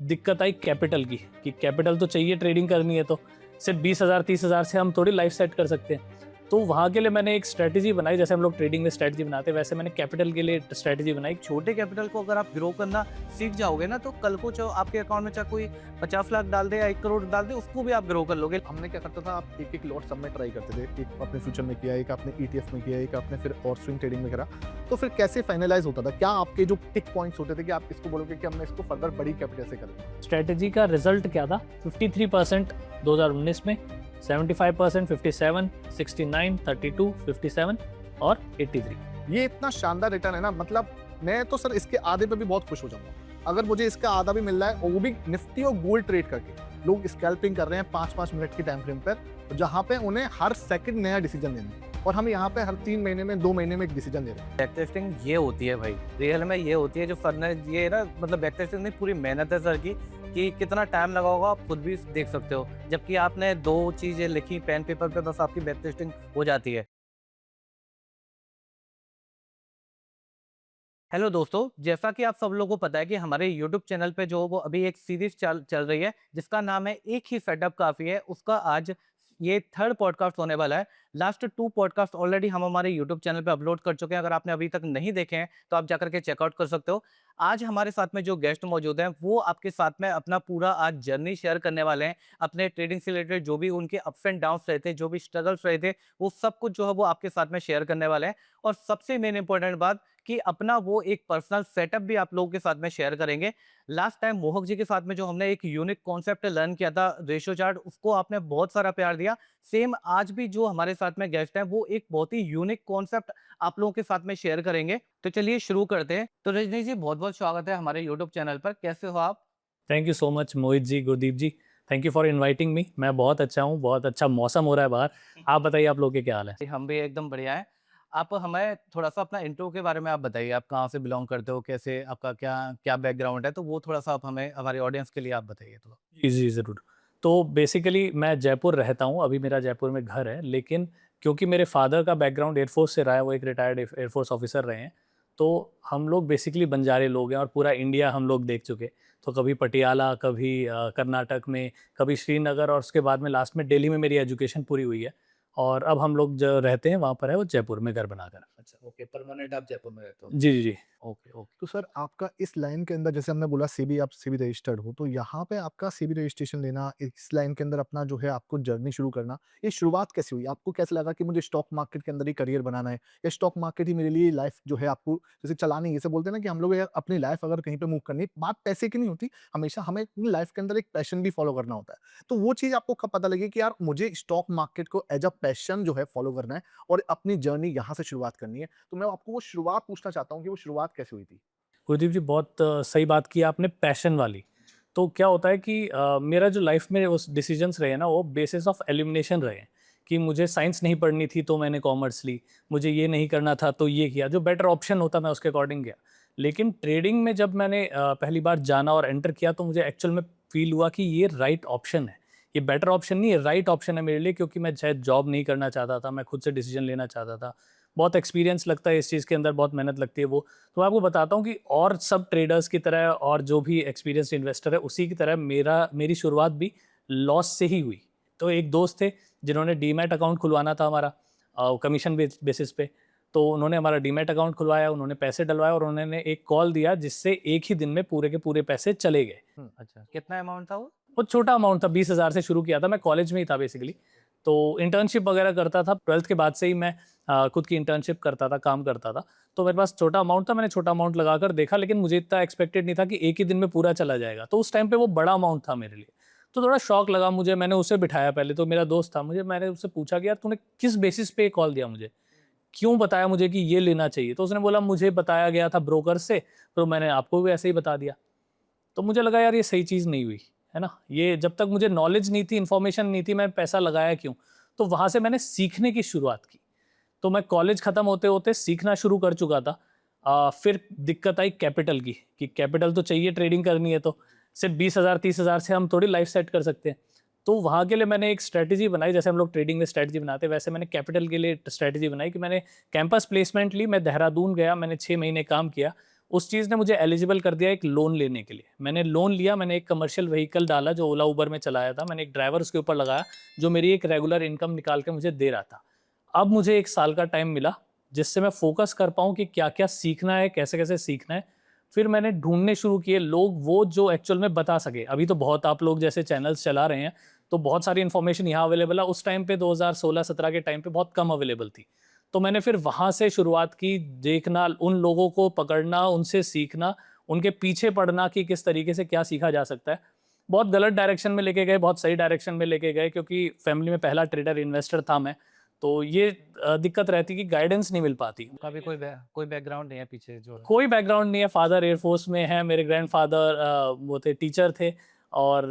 दिक्कत आई कैपिटल की कि कैपिटल तो चाहिए ट्रेडिंग करनी है, तो सिर्फ 20,000 30,000 से हम थोड़ी लाइफ सेट कर सकते हैं। तो वहाँ के लिए मैंने एक स्ट्रैटेजी बनाई, जैसे हम लोग ट्रेडिंग में स्ट्रैटेजी बनाते हैं वैसे मैंने कैपिटल के लिए स्ट्रैटेजी बनाई। छोटे कैपिटल को अगर आप ग्रो करना सीख जाओगे ना, तो कल को जो आपके अकाउंट में चाहे कोई 50 लाख डाल दे या 1 करोड़ डाल दे, उसको भी आप ग्रो कर लोगे। हमने क्या करता था, आप एक लॉट सब में ट्राई करते थे। एक आपने फ्यूचर में किया, एक आपने ईटीएफ में किया, एक आपने फिर और स्विंग ट्रेडिंग में करा। तो फिर कैसे फाइनलाइज होता था? क्या आपके जो टिक पॉइंट्स होते थे कि आप इसको बोलोगे कि हमने इसको फर्दर बड़ी कैपिटल से करें? स्ट्रैटेजी का रिजल्ट क्या था? 53% 2019 में, 75% 57, 69, 32, 57 और 83। ये इतना शानदार रिटर्न है ना, मतलब मैं तो सर इसके आधे पे भी बहुत खुश हो जाऊंगा अगर मुझे इसका आधा भी मिल रहा है, और वो भी निफ्टी और गोल्ड ट्रेड करके। लोग स्कैल्पिंग कर रहे हैं 5-5 मिनट की टाइम फ्रेम पर, जहां पे उन्हें हर सेकंड नया डिसीजन लेना है, और हम यहाँ पे हर 3 महीने में 2 महीने में एक डिसीजन ले रहे हैं। बैक टेस्टिंग ये होती है भाई, रियल में ये होती है जो फर्नर ये ना, मतलब बैक टेस्टिंग नहीं, पूरी मेहनत है सर की, कि कितना टाइम लगा होगा आप खुद भी देख सकते हो। जबकि आपने 2 चीजें लिखी पेन पेपर पे, बस आपकी बैक टेस्टिंग हो जाती है। हेलो दोस्तों, जैसा कि आप सब लोगों को पता है कि हमारे यूट्यूब चैनल पे जो वो अभी एक सीरीज चल रही है जिसका नाम है एक ही सेटअप काफी है, उसका आज ये 3rd पॉडकास्ट होने वाला है। लास्ट 2 पॉडकास्ट ऑलरेडी हम हमारे यूट्यूब चैनल पे अपलोड कर चुके हैं। अगर आपने अभी तक नहीं देखे हैं तो आप जाकर के चेकआउट कर सकते हो। आज हमारे साथ में जो गेस्ट मौजूद हैं वो आपके साथ में अपना पूरा आज जर्नी शेयर करने वाले हैं। अपने ट्रेडिंग से रिलेटेड जो भी उनके अप्स एंड डाउन्स रहे थे, जो भी स्ट्रगल्स रहे थे, वो सब कुछ जो है वो आपके साथ में शेयर करने वाले हैं। और सबसे मेन इंपॉर्टेंट बात कि अपना वो एक पर्सनल सेटअप भी आप लोगों के साथ में शेयर करेंगे। लास्ट टाइम मोहक जी के साथ में जो हमने एक यूनिक कॉन्सेप्ट लर्न किया था, रेशियो चार्ट, उसको आपने बहुत सारा प्यार दिया। सेम आज भी जो हमारे साथ में गेस्ट हैं वो एक बहुत ही यूनिक कॉन्सेप्ट आप लोगों के साथ में शेयर करेंगे। तो चलिए शुरू करते हैं। तो रजनी जी, बहुत बहुत स्वागत है हमारे यूट्यूब चैनल पर। कैसे हो आप? Thank you so much Mohit ji, Gurdeep ji, thank you for inviting me. मैं बहुत अच्छा हूँ, बहुत अच्छा मौसम हो रहा है बाहर। आप बताइए आप लोग के क्या हाल है? हम भी एकदम बढ़िया है। आप हमें थोड़ा सा अपना इंट्रो के बारे में आप बताइए। आप कहाँ से बिलोंग करते हो, कैसे आपका क्या क्या बैकग्राउंड है, तो वो थोड़ा सा आप हमें हमारे ऑडियंस के लिए आप बताइए थोड़ा। जी ज़रूर। तो बेसिकली मैं जयपुर रहता हूँ, अभी मेरा जयपुर में घर है, लेकिन क्योंकि मेरे फादर का बैकग्राउंड एयरफोर्स से रहा है, वो एक रिटायर्ड एयरफोर्स ऑफिसर रहे हैं, तो हम लोग बेसिकली बंजारे लोग हैं और पूरा इंडिया हम लोग देख चुके। तो कभी पटियाला, कभी कर्नाटक में, कभी श्रीनगर, और उसके बाद में लास्ट में दिल्ली में मेरी एजुकेशन पूरी हुई है। और अब हम लोग जो रहते हैं वहाँ पर है वो जयपुर में घर बनाकर। अच्छा, ओके, परमानेंट आप जयपुर में रहते हो। जी। Okay, okay. तो सर आपका इस लाइन के अंदर, जैसे हमने बोला सेबी, आप सेबी रजिस्टर्ड हो, तो यहाँ पे आपका सेबी रजिस्ट्रेशन लेना, इस लाइन के अंदर अपना जो है आपको जर्नी शुरू करना, ये शुरुआत कैसे हुई? आपको कैसे लगा कि मुझे स्टॉक मार्केट के अंदर ही करियर बनाना है, या स्टॉक मार्केट ही मेरे लिए लाइफ जो है आपको जैसे चलानी है? जैसे बोलते हैं ना कि हम लोग यार अपनी लाइफ अगर कहीं पे मूव करनी है, बात पैसे की नहीं होती, हमेशा हमें अपनी लाइफ के अंदर एक पैशन भी फॉलो करना होता है। तो वो चीज़ आपको कब पता लगी कि यार मुझे स्टॉक मार्केट को एज अ पैशन जो है फॉलो करना है और अपनी जर्नी यहाँ से शुरुआत करनी है? तो मैं आपको वो शुरुआत पूछना चाहता हूँ कि वो शुरुआत कैसे हुई थी? गुरदीप जी, बहुत सही बात की आपने, पैशन वाली। तो क्या होता है कि मेरा जो लाइफ में उस डिसीजंस रहे हैं ना, वो बेसिस ऑफ एलिमिनेशन रहे हैं कि मुझे साइंस नहीं पढ़नी थी तो मैंने कॉमर्स ली, मुझे ये नहीं करना था तो ये किया, जो बेटर ऑप्शन होता मैं उसके अकॉर्डिंग गया। लेकिन ट्रेडिंग में जब मैंने पहली बार जाना और एंटर किया तो मुझे एक्चुअल में फील हुआ कि ये राइट ऑप्शन है, ये बेटर ऑप्शन नहीं है, राइट ऑप्शन है मेरे लिए, क्योंकि मैं शायद जॉब नहीं करना चाहता था, मैं खुद से डिसीजन लेना चाहता था। बहुत एक्सपीरियंस लगता है इस चीज़ के अंदर, बहुत मेहनत लगती है वो। तो मैं आपको बताता हूँ कि और सब ट्रेडर्स की तरह और जो भी एक्सपीरियंस्ड इन्वेस्टर है उसी की तरह मेरी शुरुआत भी लॉस से ही हुई। तो एक दोस्त थे जिन्होंने डीमैट अकाउंट खुलवाना था हमारा कमीशन बेसिस पे। तो उन्होंने हमारा डीमैट अकाउंट खुलवाया, उन्होंने पैसे डलवाए और उन्होंने एक कॉल दिया जिससे एक ही दिन में पूरे के पूरे पैसे चले गए। अच्छा, कितना अमाउंट था वो? वो छोटा अमाउंट था, 20,000 से शुरू किया था, मैं कॉलेज में ही था बेसिकली। तो इंटर्नशिप वगैरह करता था, 12th के बाद से ही मैं खुद की इंटर्नशिप करता था, काम करता था। तो मेरे पास छोटा अमाउंट था, मैंने छोटा अमाउंट लगाकर देखा, लेकिन मुझे इतना एक्सपेक्टेड नहीं था कि एक ही दिन में पूरा चला जाएगा। तो उस टाइम पे वो बड़ा अमाउंट था मेरे लिए। तो थोड़ा शॉक लगा मुझे, मैंने उसे बिठाया पहले, तो मेरा दोस्त था, मैंने उससे पूछा कि यार तूने किस बेसिस पे कॉल दिया मुझे? क्यों बताया मुझे कि ये लेना चाहिए? तो उसने बोला मुझे बताया गया था ब्रोकर से, तो मैंने आपको भी ऐसे ही बता दिया। तो मुझे लगा यार ये सही चीज़ नहीं हुई, है ना? ये जब तक मुझे नॉलेज नहीं थी, इन्फॉर्मेशन नहीं थी, मैं पैसा लगाया क्यों? तो वहाँ से मैंने सीखने की शुरुआत की। तो मैं कॉलेज ख़त्म होते-होते सीखना शुरू कर चुका था। फिर दिक्कत आई कैपिटल की कि कैपिटल तो चाहिए ट्रेडिंग करनी है तो, सिर्फ 20,000 30,000 से हम थोड़ी लाइफ सेट कर सकते हैं। तो वहाँ के लिए मैंने एक स्ट्रैटेजी बनाई, जैसे हम लोग ट्रेडिंग में स्ट्रैटेजी बनाते हैं, वैसे मैंने कैपिटल के लिए स्ट्रैटेजी बनाई कि मैंने कैंपस प्लेसमेंट ली, मैं देहरादून गया, मैंने 6 महीने काम किया। उस चीज़ ने मुझे एलिजिबल कर दिया एक लोन लेने के लिए। मैंने लोन लिया, मैंने एक कमर्शियल व्हीकल डाला जो ओला उबर में चलाया था, मैंने एक ड्राइवर उसके ऊपर लगाया जो मेरी एक रेगुलर इनकम निकाल के मुझे दे रहा था। अब मुझे 1 साल का टाइम मिला जिससे मैं फ़ोकस कर पाऊँ कि क्या-क्या सीखना है, कैसे-कैसे सीखना है। फिर मैंने ढूँढने शुरू किए लोग वो जो एक्चुअल में बता सके। अभी तो बहुत आप लोग जैसे चैनल्स चला रहे हैं, तो बहुत सारी इन्फॉर्मेशन यहाँ अवेलेबल है। उस टाइम पे 2016-17 के टाइम पे बहुत कम अवेलेबल थी। तो मैंने फिर वहाँ से शुरुआत की, देखना, उन लोगों को पकड़ना, उनसे सीखना, उनके पीछे पड़ना कि किस तरीके से क्या सीखा जा सकता है। बहुत गलत डायरेक्शन में लेके गए, बहुत सही डायरेक्शन में लेके गए क्योंकि फैमिली में पहला ट्रेडर इन्वेस्टर था मैं। तो ये दिक्कत रहती कि गाइडेंस नहीं मिल पाती। उनका भी कोई बैकग्राउंड नहीं है पीछे जो है। कोई बैकग्राउंड नहीं है, फादर एयरफोर्स में है, मेरे ग्रैंडफादर वो थे टीचर थे और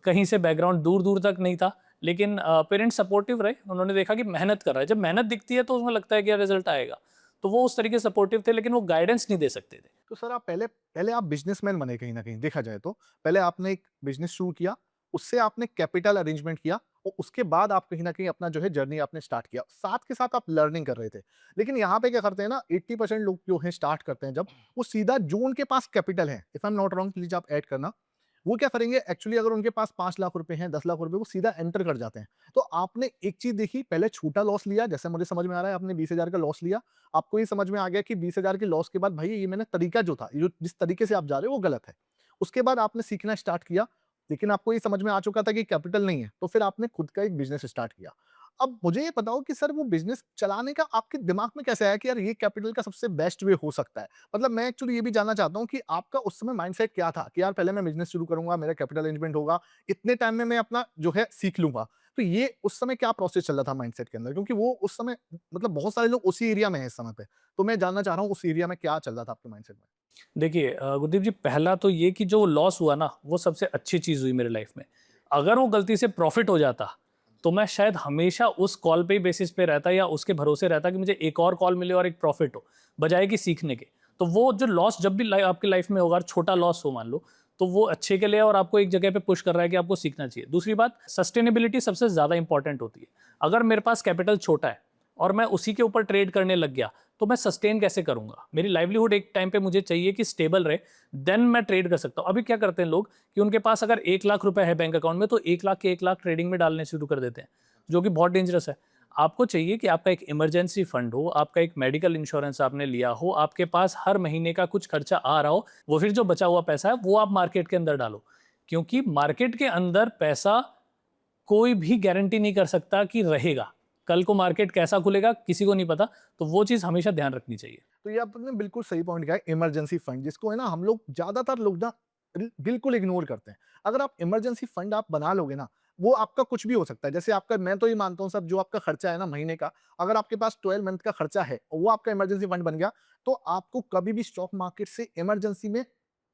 कहीं से बैकग्राउंड दूर-दूर तक नहीं था। लेकिन पेरेंट्स सपोर्टिव रहे, उन्होंने देखा कि मेहनत कर रहा है, जब मेहनत दिखती है तो उसमें लगता है कि यार रिज़ल्ट आएगा। तो वो उस तरीके से सपोर्टिव थे लेकिन वो गाइडेंस नहीं दे सकते थे। तो सर आप पहले पहले आप बिज़नेसमैन बने कहीं न कहीं देखा जाए तो। पहले आपने एक बिज़नेस शुरू किया, उससे आपने कैपिटल अरेंजमेंट किया और उसके बाद आप कहीं न कहीं अपना जो है जर्नी आपने स्टार्ट किया। साथ के साथ आप लर्निंग कर रहे थे। लेकिन यहाँ पे क्या करते हैं ना 80% लोग जो हैं स्टार्ट करते हैं जब, वो सीधा जो उनके पास कैपिटल है, if I am not wrong please आप ऐड करना। वो क्या करेंगे एक्चुअली अगर उनके पास 5 लाख रुपए हैं, 10 लाख रुपए वो सीधा एंटर कर जाते हैं। तो आपने एक चीज़ देखी पहले छोटा लॉस लिया जैसे मुझे समझ में आ रहा है आपने 20,000 का लॉस लिया। आपको ये समझ में आ गया कि 20,000 के लॉस के बाद भाई ये मैंने तरीका जो था, जो जिस तरीके से आप जा रहे हो वो गलत है। उसके बाद आपने सीखना स्टार्ट किया, लेकिन आपको ये समझ में आ चुका था कि कैपिटल नहीं है, तो फिर आपने खुद का एक बिज़नेस स्टार्ट किया। अब मुझे ये बताओ कि सर वो बिज़नेस चलाने का आपके दिमाग में कैसे आया कि यार ये कैपिटल का सबसे बेस्ट वे हो सकता है? मतलब मैं एक्चुअली ये भी जानना चाहता हूँ कि आपका उस समय माइंडसेट क्या था कि यार पहले मैं बिज़नेस शुरू करूँगा, मेरा कैपिटल अरेंजमेंट होगा, इतने टाइम में मैं अपना जो है सीख लूँगा। तो ये उस समय क्या प्रोसेस चल रहा था माइंडसेट के अंदर? क्योंकि वो उस समय मतलब बहुत सारे लोग उसी एरिया में हैं इस समय पे। तो मैं जानना चाह रहा हूँ उस एरिया में क्या चल रहा था आपके माइंडसेट में? देखिए गुरदीप जी, पहला तो ये कि जो लॉस हुआ ना वो सबसे अच्छी चीज़ हुई मेरे लाइफ में। अगर वो गलती से प्रॉफिट हो जाता तो मैं शायद हमेशा उस कॉल पे ही बेसिस पे रहता या उसके भरोसे रहता कि मुझे एक और कॉल मिले और एक प्रॉफिट हो, बजाय कि सीखने के। तो वो जो लॉस जब भी आपकी लाइफ में होगा और छोटा लॉस हो मान लो, तो वो अच्छे के लिए और आपको एक जगह पे पुश कर रहा है कि आपको सीखना चाहिए। दूसरी बात, सस्टेनेबिलिटी सबसे ज़्यादा इंपॉर्टेंट होती है। अगर मेरे पास कैपिटल छोटा है और मैं उसी के ऊपर ट्रेड करने लग गया तो मैं सस्टेन कैसे करूंगा? मेरी लाइवलीहुड एक टाइम पे मुझे चाहिए कि स्टेबल रहे, देन मैं ट्रेड कर सकता हूँ। अभी क्या करते हैं लोग कि उनके पास अगर 1 लाख रुपए है बैंक अकाउंट में तो 1 लाख के 1 लाख ट्रेडिंग में डालने शुरू कर देते हैं, जो कि बहुत डेंजरस है। आपको चाहिए कि आपका एक इमरजेंसी फंड हो, आपका एक मेडिकल इंश्योरेंस आपने लिया हो, आपके पास हर महीने का कुछ खर्चा आ रहा हो, वो फिर जो बचा हुआ पैसा है वो आप मार्केट के अंदर डालो। क्योंकि मार्केट के अंदर पैसा कोई भी गारंटी नहीं कर सकता कि रहेगा। कल को मार्केट कैसा खुलेगा किसी को नहीं पता, तो वो चीज़ हमेशा ध्यान रखनी चाहिए। तो ये आपने बिल्कुल सही पॉइंट कहा है इमरजेंसी फंड जिसको है ना हम लोग ज्यादातर लोग ना बिल्कुल इग्नोर करते हैं। अगर आप इमरजेंसी फंड आप बना लोगे ना वो आपका कुछ भी हो सकता है। जैसे आपका मैं तो ये मानता हूँ सर जो आपका खर्चा है ना महीने का, अगर आपके पास 12 मंथ का खर्चा है और वो आपका इमरजेंसी फंड बन गया तो आपको कभी भी स्टॉक मार्केट से इमरजेंसी में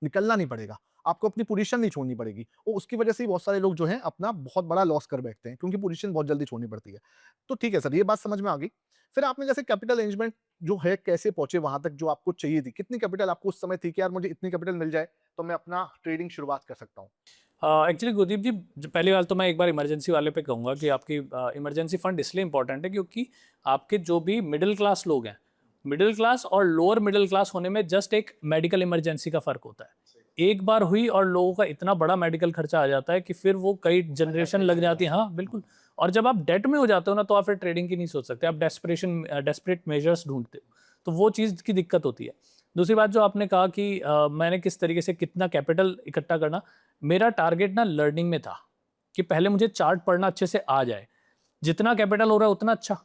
निकलना नहीं पड़ेगा। आपको अपनी पोजीशन नहीं छोड़नी पड़ेगी और उसकी वजह से ही बहुत सारे लोग जो हैं अपना बहुत बड़ा लॉस कर बैठते हैं क्योंकि पोजीशन बहुत जल्दी छोड़नी पड़ती है। तो ठीक है सर, ये बात समझ में आ गई। फिर आपने जैसे कैपिटल अरेंजमेंट जो है कैसे पहुँचे वहाँ तक जो आपको चाहिए थी? कितनी कैपिटल आपको उस समय थी कि यार मुझे इतनी कैपिटल मिल जाए तो मैं अपना ट्रेडिंग शुरुआत कर सकता हूँ? एक्चुअली गुरदीप जी, पहली बात तो मैं एक बार इमरजेंसी वाले पे कहूँगा कि आपकी इमरजेंसी फंड इसलिए इंपॉर्टेंट है क्योंकि आपके जो भी मिडिल क्लास लोग हैं, मिडिल क्लास और लोअर मिडिल क्लास होने में जस्ट एक मेडिकल इमरजेंसी का फ़र्क होता है। एक बार हुई और लोगों का इतना बड़ा मेडिकल खर्चा आ जाता है कि फिर वो कई जनरेशन लग जाती है। हाँ, बिल्कुल। और जब आप डेट में हो जाते हो ना तो आप फिर ट्रेडिंग की नहीं सोच सकते, आप डेस्परेट मेजर्स ढूंढते हो, तो वो चीज़ की दिक्कत होती है। दूसरी बात जो आपने कहा कि मैंने किस तरीके से कितना कैपिटल इकट्ठा करना, मेरा टारगेट ना लर्निंग में था कि पहले मुझे चार्ट पढ़ना अच्छे से आ जाए, जितना कैपिटल हो रहा है उतना अच्छा।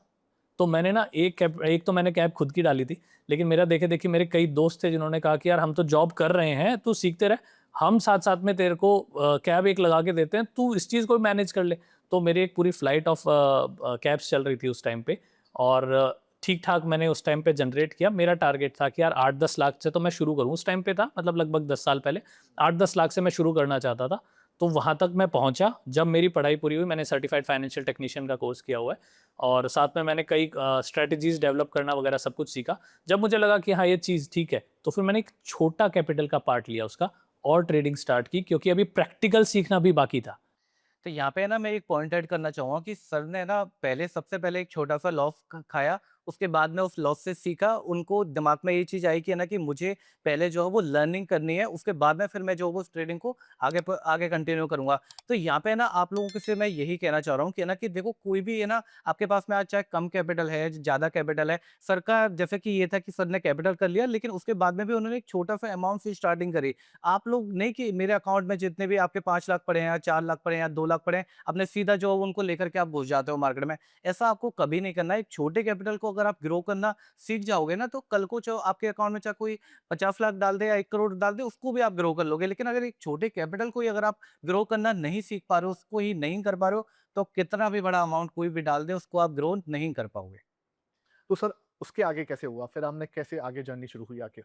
तो मैंने ना एक तो मैंने कैब खुद की डाली थी, लेकिन मेरा देखे-देखी मेरे कई दोस्त थे जिन्होंने कहा कि यार हम तो जॉब कर रहे हैं, तू सीखते रह, हम साथ-साथ में तेरे को कैब एक लगा के देते हैं, तू इस चीज़ को भी मैनेज कर ले। तो मेरी एक पूरी फ्लाइट ऑफ कैब्स चल रही थी उस टाइम पे और ठीक-ठाक मैंने उस टाइम पे जनरेट किया। मेरा टारगेट था कि यार 8-10 लाख से तो मैं शुरू करूँ, उस टाइम पे था मतलब लगभग 10 साल पहले, 8-10 लाख से मैं शुरू करना चाहता था। तो वहाँ तक मैं पहुँचा, जब मेरी पढ़ाई पूरी हुई, मैंने सर्टिफाइड फाइनेंशियल टेक्नीशियन का कोर्स किया हुआ है और साथ में मैंने कई स्ट्रैटेजीज़ डेवलप करना वगैरह सब कुछ सीखा। जब मुझे लगा कि हाँ, ये चीज़ ठीक है, तो फिर मैंने एक छोटा कैपिटल का पार्ट लिया उसका और ट्रेडिंग स्टार्ट की क्योंकि अभी प्रैक्टिकल सीखना भी बाकी था। तो यहाँ पे ना मैं एक पॉइंट ऐड करना चाहूँगा कि सर ने ना पहले सबसे पहले एक छोटा-सा लॉस ख खाया, उसके बाद में उस लॉस से सीखा, उनको दिमाग में ये चीज़ आई कि है ना कि मुझे पहले जो है वो लर्निंग करनी है, उसके बाद में फिर मैं जो है वो उस ट्रेडिंग को आगे कंटिन्यू करूँगा। तो यहाँ पे ना आप लोगों को से मैं यही कहना चाह रहा हूँ कि है ना कि देखो कोई भी है ना आपके पास में आज चाहे कम कैपिटल है, ज़्यादा कैपिटल है, सर का जैसे कि ये था कि सर ने कैपिटल कर लिया लेकिन उसके बाद में भी उन्होंने एक छोटा-सा अमाउंट से स्टार्टिंग करी। आप लोग नहीं कि मेरे अकाउंट में जितने भी आपके 5 लाख पड़े हैं या 4 लाख पड़े हैं या 2 लाख पड़े हैं, आपने सीधा जो है उनको लेकर के आप घुस जाते हो मार्केट में। ऐसा आपको कभी नहीं करना है। एक छोटे कैपिटल को अगर आप ग्रो करना सीख जाओगे ना, तो कल को जो आपके अकाउंट में चाहे कोई 50 लाख डाल दे या 1 करोड़ डाल दे, उसको भी आप ग्रो कर लोगे। लेकिन अगर एक छोटे कैपिटल को ही अगर आप ग्रो करना नहीं सीख पा रहे हो, उसको ही नहीं कर पा रहे हो, तो कितना भी बड़ा अमाउंट कोई भी डाल दे, उसको आप ग्रो नहीं कर पाओगे। तो सर उसके आगे कैसे हुआ? फिर आपने कैसे आगे जर्नी शुरू हुई आगे?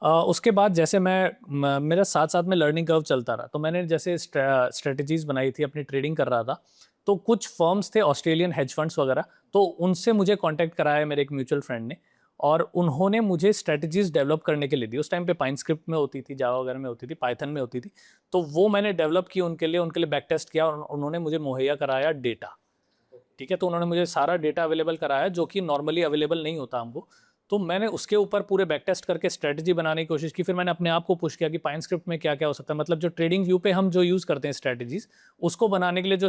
उसके बाद जैसे मेरा साथ-साथ में लर्निंग कर्व चलता रहा, तो मैंने जैसे स्ट्रैटेजीज़ बनाई थी, अपनी ट्रेडिंग कर रहा था, तो कुछ फर्म्स थे ऑस्ट्रेलियन हेज फंड्स वगैरह, तो उनसे मुझे कॉन्टैक्ट कराया मेरे एक म्यूचुअल फ्रेंड ने और उन्होंने मुझे स्ट्रैटेजीज़ डेवलप करने के लिए दी। उस टाइम पे पाइनस्क्रिप्ट में होती थी, जावा वगैरह में होती थी, पाइथन में होती थी, तो वो मैंने डेवलप की उनके लिए बैक टेस्ट किया और उन्होंने मुझे मुहैया कराया डेटा। ठीक है, तो उन्होंने मुझे सारा डेटा अवेलेबल कराया जो कि नॉर्मली अवेलेबल नहीं होता हमको। तो मैंने उसके ऊपर पूरे बैक टेस्ट करके स्ट्रैटेजी बनाने की कोशिश की। फिर मैंने अपने आप को पुश किया कि पाइनस्क्रिप्ट में क्या-क्या हो सकता है। मतलब जो ट्रेडिंग व्यू पे हम जो यूज़ करते हैं स्ट्रैटेजीज़, उसको बनाने के लिए जो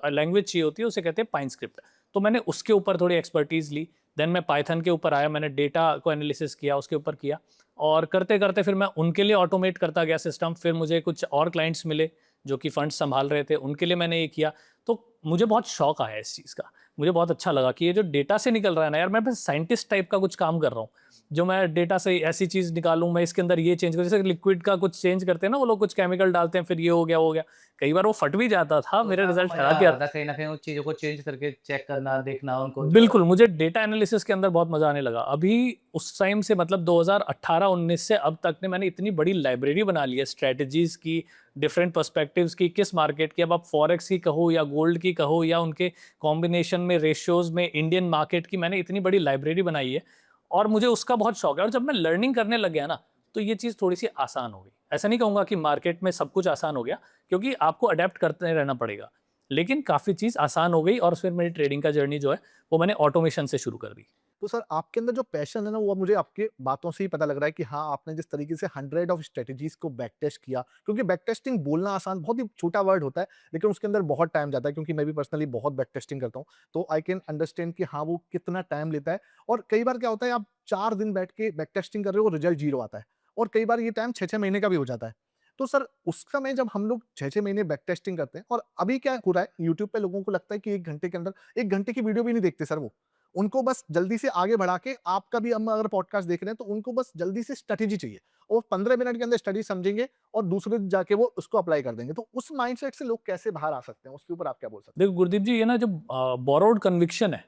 लैंग्वेज चाहिए होती है उसे कहते हैं पाइनस्क्रिप्ट। तो मैंने उसके ऊपर थोड़ी एक्सपर्टीज़ ली। देन मैं पाइथन के ऊपर आया, मैंने डेटा को एनालिसिस किया, उसके ऊपर किया और करते-करते फिर मैं उनके लिए ऑटोमेट करता गया सिस्टम। फिर मुझे कुछ और क्लाइंट्स मिले जो कि फंड्स सँभाल रहे थे, उनके लिए मैंने ये किया। तो मुझे बहुत शौक आया इस चीज़ का। मुझे बहुत अच्छा लगा कि ये जो डेटा से निकल रहा है ना यार, मैं बस साइंटिस्ट टाइप का कुछ काम कर रहा हूँ। जो मैं डेटा से ऐसी चीज़ निकालूँ, मैं इसके अंदर ये चेंज करूँ, जैसे लिक्विड का कुछ चेंज करते हैं ना वो लोग, कुछ केमिकल डालते हैं, फिर ये हो गया, वो हो गया। कई बार वो फट भी जाता था, तो मेरे उसमें आपको रिज़ल्ट मज़ा हैरान आ के रहा था कहीं न कहीं उन चीज़ों को चेंज करके चेक करना, देखना उनको जो है। बिल्कुल, मुझे डेटा एनालिसिस के अंदर बहुत मज़ा आने लगा। अभी उस टाइम से मतलब 2018-19 से अब तक ने मैंने इतनी बड़ी लाइब्रेरी बना ली है स्ट्रैटेजीज़ की, डिफरेंट पर्सपेक्टिव्स की, किस मार्केट की, अब आप फॉरेक्स की कहो या गोल्ड की कहो या उनके कॉम्बिनेशन में, रेशियोज़ में, इंडियन मार्केट की, मैंने इतनी बड़ी लाइब्रेरी बनाई है और मुझे उसका बहुत शौक है और जब मैं लर्निंग करने लग गया ना, तो ये चीज़ थोड़ी-सी आसान हो गई। ऐसा नहीं कहूँगा कि मार्केट में सब कुछ आसान हो गया, क्योंकि आपको अडैप्ट करते रहना पड़ेगा। लेकिन काफ़ी चीज़ आसान हो गई और फिर मेरी ट्रेडिंग का जर्नी जो है, वो मैंने ऑटोमेशन से शुरू कर दी। तो सर आपके अंदर जो पैशन है ना वो अब मुझे आपके बातों से ही पता लग रहा है कि हाँ आपने जिस तरीके से 100 ऑफ स्ट्रेटजीज को बैक टेस्ट किया, क्योंकि बैक टेस्टिंग बोलना आसान, बहुत ही छोटा वर्ड होता है, लेकिन उसके अंदर बहुत टाइम जाता है, क्योंकि मैं भी पर्सनली बहुत बैक टेस्टिंग करता हूँ। तो आई कैन अंडरस्टैंड कि हाँ वो कितना टाइम लेता है। और कई बार क्या होता है, आप 4 दिन बैठ के बैक टेस्टिंग कर रहे हो, रिजल्ट जीरो आता है। और कई बार ये टाइम 6-6 महीने का भी हो जाता है। तो सर उस समय जब हम लोग 6-6 महीने बैक टेस्टिंग करते हैं, और अभी क्या हो रहा है यूट्यूब पे लोगों को लगता है कि 1 घंटे के अंदर 1 घंटे की वीडियो भी नहीं देखते सर वो। उनको बस जल्दी से आगे बढ़ा के, आपका भी हम अगर पॉडकास्ट देख रहे हैं तो उनको बस जल्दी से स्ट्रेटेजी चाहिए, और 15 मिनट के अंदर स्टडी समझेंगे और दूसरे दिन जाके वो उसको अप्लाई कर देंगे। तो उस माइंडसेट से लोग कैसे बाहर आ सकते हैं, उसके ऊपर आप क्या बोल सकते देखो गुरदीप जी, ये ना जो बोरोड कन्विक्शन है,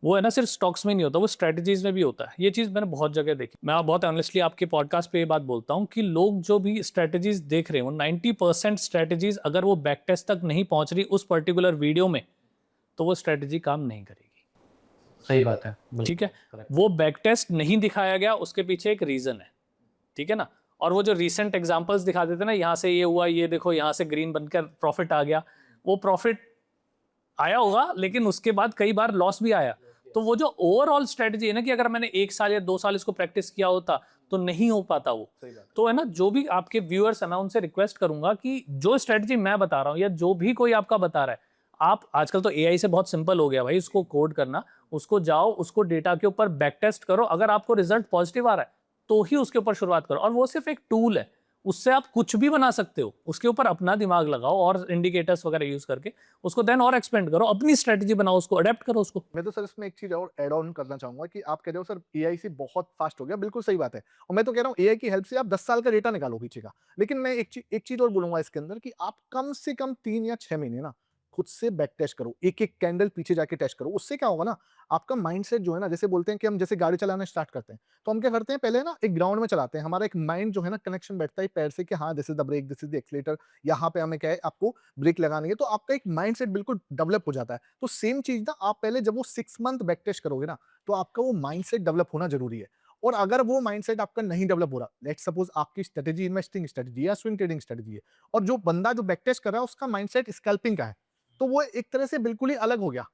वो है ना सिर्फ स्टॉक्स में नहीं होता, वो स्ट्रैटेजीज में भी होता है। ये चीज़ मैंने बहुत जगह देखी। मैं बहुत ऑनेस्टली आपके पॉडकास्ट पे ये बात बोलता हूँ कि लोग जो भी स्ट्रैटेजीज देख रहे हैं, वो 90% स्ट्रैटेजीज अगर वो बैक टेस्ट तक नहीं पहुंच रही उस पर्टिकुलर वीडियो में, तो वो स्ट्रैटेजी काम नहीं करेगी। सही बात है, ठीक बिल्कुल, है, करेक्ट। वो बैक टेस्ट नहीं दिखाया गया, उसके पीछे एक रीजन है। ठीक है ना। और वो जो रीसेंट एग्जांपल्स दिखा देते हैं ना, यहाँ से ये हुआ, ये देखो यहाँ से ग्रीन बनकर प्रॉफिट आ गया, वो प्रॉफिट आया होगा लेकिन उसके बाद कई बार लॉस भी आया। तो वो जो ओवरऑल स्ट्रेटजी है ना, कि अगर मैंने 1 साल या 2 साल इसको प्रैक्टिस किया होता तो नहीं हो पाता वो। सही बात है। तो है ना, जो भी आपके व्यूअर्स हैं, मैं उनसे रिक्वेस्ट करूंगा कि जो स्ट्रेटजी मैं बता रहा हूँ या जो भी कोई आपका बता रहा है, आप आजकल तो एआई से बहुत सिंपल हो गया भाई उसको कोड करना, उसको जाओ, उसको डेटा के ऊपर बैक टेस्ट करो, अगर आपको रिजल्ट पॉजिटिव आ रहा है तो ही उसके ऊपर शुरुआत करो। और वो सिर्फ एक टूल है, उससे आप कुछ भी बना सकते हो, उसके ऊपर अपना दिमाग लगाओ और इंडिकेटर्स वगैरह यूज करके उसको देन और एक्सपेंड करो, अपनी स्ट्रेटजी बनाओ, उसको अडेप्ट करो उसको। मैं तो सर इसमें एक चीज और ऐड ऑन करना चाहूंगा कि आप कह रहे हो सर एआई से बहुत फास्ट हो गया, बिल्कुल सही बात है। और मैं तो कह रहा हूँ एआई की हेल्प से आप 10 साल का डेटा निकालो पीछे का। लेकिन मैं एक चीज और बोलूंगा इसके अंदर, कि आप कम से कम 3 या 6 महीने ना खुद से बैक टेस्ट करो, एक एक कैंडल पीछे जाके टेस्ट करो। उससे क्या होगा ना, आपका माइंडसेट जो है ना, जैसे बोलते हैं कि हम जैसे गाड़ी चलाना स्टार्ट करते हैं, तो हम क्या करते हैं, पहले ना एक ग्राउंड में चलाते हैं, हमारा एक माइंड जो है ना कनेक्शन बैठता है पैर से कि हाँ this is the brake, this is the accelerator, यहाँ पे हमें क्या है आपको ब्रेक लगानी है। तो आपका एक माइंडसेट बिल्कुल डेवलप हो जाता है। तो सेम चीज ना आप पहले जब वो 6 मंथ बैक टेस्ट करोगे ना, तो आपका वो माइंडसेट डेवलप होना जरूरी है। और अगर वो माइंडसेट आपका नहीं डेवलप हो रहा, लेट्स सपोज आपकी स्ट्रेटेजी इन्वेस्टिंग स्ट्रेटेजी या स्विंग ट्रेडिंग स्ट्रेटेजी है, और जो बंदा जो बैक टेस्ट कर रहा है उसका माइंडसेट स्कैल्पिंग का है, तो वो एक तरह से बिल्कुल ही अलग हो गया।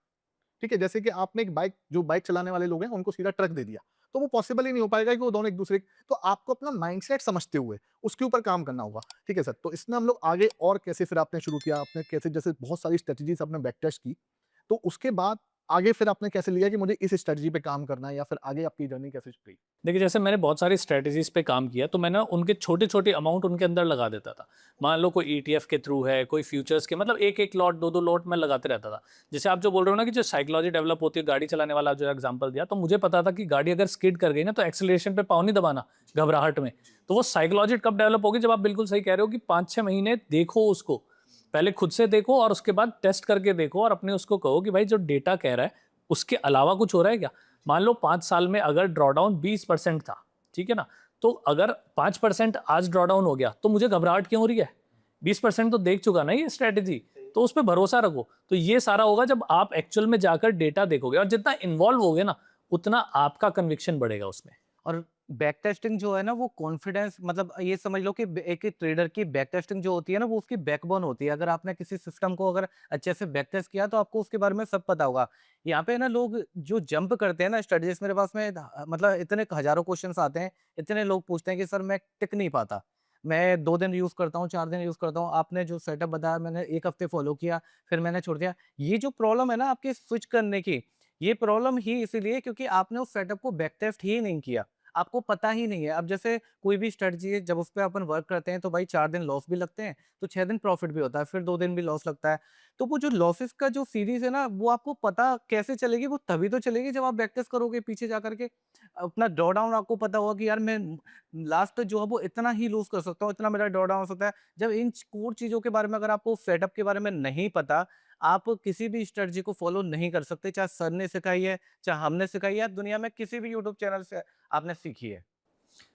ठीक है? जैसे कि आपने एक बाइक जो बाइक चलाने वाले लोग हैं उनको सीधा ट्रक दे दिया, तो वो पॉसिबल ही नहीं हो पाएगा कि वो दोनों एक-दूसरे तो आपको अपना माइंडसेट समझते हुए उसके ऊपर काम करना होगा। ठीक है सर, तो इसमें हम लोग आगे और कैसे फिर आपने शुरू किया? आपने कैसे जैसे बहुत सारी स्ट्रैटेजीज़ आपने बैक टेस्ट की, तो उसके बाद आगे फिर आपने कैसे लिया कि मुझे इस स्ट्रैटेजी पे काम करना है या फिर आगे आपकी जर्नी कैसे गई? देखिए, जैसे मैंने बहुत सारी स्ट्रैटेजीज़ पे काम किया, तो मैं ना उनके छोटे-छोटे अमाउंट उनके अंदर लगा देता था। मान लो कोई ईटीएफ के थ्रू है, कोई फ्यूचर्स के मतलब 1-1 लॉट, 2-2 लॉट मैं लगाते रहता था। जैसे आप जो बोल रहे हो ना कि जो साइकोलॉजी डेवलप होती है, गाड़ी चलाने वाला जो एग्ज़ाम्पल दिया, तो मुझे पता था कि गाड़ी अगर स्किड कर गई ना, तो एक्सेलरेशन पे पाँव नहीं दबाना, घबराहट में। तो वो साइकोलॉजी कब डेवलप होगी, जब आप बिल्कुल सही कह रहे हो कि 5-6 महीने देखो उसको। पहले खुद से देखो और उसके बाद टेस्ट करके देखो और अपने उसको कहो कि भाई जो डेटा कह रहा है, उसके अलावा कुछ हो रहा है क्या? मान लो 5 साल में अगर ड्रॉडाउन 20% था, ठीक है ना? तो अगर 5% आज ड्रॉडाउन हो गया, तो मुझे घबराहट क्यों हो रही है? 20% तो देख चुका ना ये स्ट्रैटेजी, तो उस पे भरोसा रखो। तो ये सारा होगा जब आप एक्चुअल में जाकर डेटा देखोगे और जितना इन्वॉल्व होगे ना, उतना आपका कन्विक्शन बढ़ेगा उसमें। और बैक टेस्टिंग जो है ना वो कॉन्फिडेंस मतलब ये समझ लो कि एक ट्रेडर की बैक टेस्टिंग जो होती है ना वो उसकी बैकबोन होती है। अगर आपने किसी सिस्टम को अगर अच्छे से बैक टेस्ट किया तो आपको उसके बारे में सब पता होगा। यहाँ पे ना लोग जो जंप करते हैं ना स्ट्रेटजीज मेरे पास में मतलब इतने हज़ारों क्वेश्चन्स आते हैं, इतने लोग पूछते हैं कि सर मैं टिक नहीं पाता। मैं 2 दिन यूज़ करता हूँ, 4 दिन यूज़ करता हूँ। आपने जो सेटअप बताया मैंने 1 हफ्ते फॉलो किया, फिर मैंने छोड़ दिया। ये जो प्रॉब्लम है ना आपकी स्विच करने की, ये प्रॉब्लम ही इसीलिए है क्योंकि आपने उस सेटअप को बैक टेस्ट ही नहीं किया। आपको पता ही नहीं है। अब जैसे कोई भी स्ट्रेटजी है जब उस पे अपन वर्क करते हैं तो भाई 4 दिन लॉस भी लगते हैं, तो 6 दिन प्रॉफिट भी होता है, फिर 2 दिन भी लॉस लगता है। तो वो जो लॉसेस का जो सीरीज़ है ना वो आपको पता कैसे चलेगी? वो तभी तो चलेगी जब आप बैक टेस्ट करोगे पीछे जा कर के। अपना ड्रॉ डाउन आपको पता होगा कि यार मैं लास्ट जो है वो इतना ही लूज़ कर सकता हूँ, इतना मेरा ड्रॉ डाउन हो सकता है। जब इन कोर चीज़ों के बारे में अगर आपको सेटअप के बारे में नहीं पता, आप किसी भी स्ट्रेटजी को फॉलो नहीं कर सकते, चाहे सर ने सिखाई है, चाहे हमने सिखाई है, या दुनिया में किसी भी यूट्यूब चैनल से आपने सीखी है।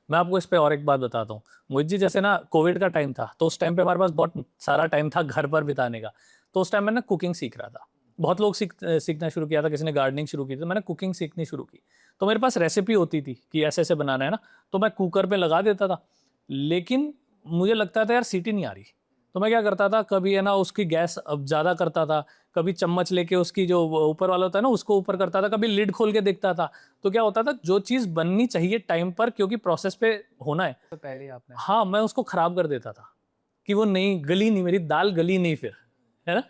मैं आपको इस पे और एक बात बताता हूँ। मोहित जी, जैसे ना कोविड का टाइम था, तो उस टाइम पे हमारे पास बहुत सारा टाइम था घर पर बिताने का। तो उस टाइम मैं ना कुकिंग सीख रहा था। बहुत लोग सीखना शुरू किया था, किसी ने गार्डनिंग शुरू की थी, तो मैंने कुकिंग सीखनी शुरू की। तो मेरे पास रेसिपी होती थी कि ऐसे-ऐसे बनाना है ना, तो मैं कुकर पे लगा देता था। लेकिन मुझे लगता था यार सीटी नहीं आ रही। तो मैं क्या करता था, कभी है ना उसकी गैस अब ज़्यादा करता था, कभी चम्मच लेके उसकी जो वो ऊपर वाला होता है ना उसको ऊपर करता था, कभी लिड खोल के देखता था। तो क्या होता था, जो चीज़ बननी चाहिए टाइम पर क्योंकि प्रोसेस पे होना है, तो पहले ही आपने हाँ, मैं उसको खराब कर देता था कि वो नहीं गली नहीं, मेरी दाल गली नहीं फिर, है ना?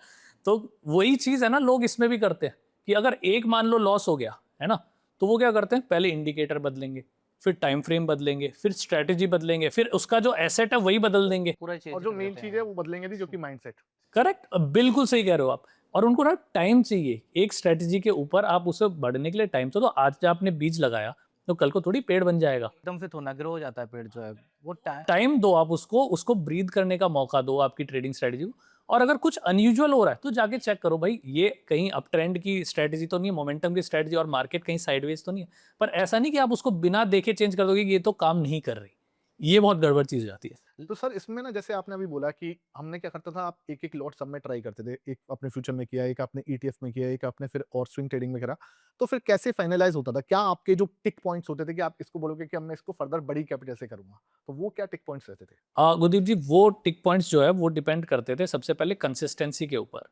तो वही चीज़ है ना लोग इसमें भी करते हैं कि अगर एक मान लो लॉस हो गया, है ना? तो वो क्या करते हैं, पहले इंडिकेटर बदलेंगे, फिर टाइम फ्रेम बदलेंगे, फिर स्ट्रैटेजी बदलेंगे, फिर उसका जो एसेट है वही बदल देंगे। पूरा और चेंज जो कर मेन देते चीज़ हैं। है वो बदलेंगे नहीं जो कि माइंडसेट। करेक्ट, बिल्कुल सही कह रहे हो आप। और उनको ना टाइम चाहिए, एक स्ट्रैटेजी के ऊपर आप उसे बढ़ने के लिए टाइम तो आज आपने बीज लगाया, तो कल को थोड़ी पेड़ बन जाएगा। एकदम से थोड़ा ना ग्रो हो जाता है पेड़ जो है, वो टाइम दो आप उसको, उसको ब्रीथ करने का मौका दो आपकी ट्रेडिंग स्ट्रेटजी को। और अगर कुछ अनयूजुअल हो रहा है तो जाके चेक करो भाई ये कहीं अप ट्रेंड की स्ट्रेटजी तो नहीं है, मोमेंटम की स्ट्रेटजी और मार्केट कहीं साइडवेज तो नहीं है। पर ऐसा नहीं कि आप उसको बिना देखे चेंज कर दोगे कि ये तो काम नहीं कर रही। ये बहुत गड़बड़ चीज हो जाती है। तो सर इसमें ना जैसे आपने अभी बोला कि हमने क्या करता था आप एक-एक लॉट सब में ट्राई करते थे। एक आपने फ्यूचर में किया, एक आपने ईटीएफ में किया, एक आपने फिर और स्विंग ट्रेडिंग में करा। तो फिर कैसे फाइनलाइज़ होता था? क्या आपके जो टिक पॉइंट्स होते थे कि आप इसको बोलोगे कि अब मैं इसको फर्दर बड़ी कैपिटल से करूँगा? तो वो क्या टिक पॉइंट्स रहते थे? गुरदीप जी, वो टिक पॉइंट्स जो है वो डिपेंड करते थे सबसे पहले कंसिस्टेंसी के ऊपर।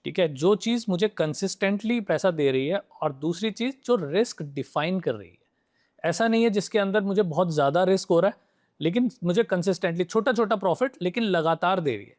ठीक है, जो चीज़ मुझे कंसिस्टेंटली पैसा दे रही है और दूसरी चीज़ जो रिस्क डिफाइन कर रही है। ऐसा नहीं है जिसके अंदर मुझे बहुत ज़्यादा रिस्क हो रहा है, लेकिन मुझे कंसिस्टेंटली छोटा-छोटा प्रॉफ़िट लेकिन लगातार दे रही है।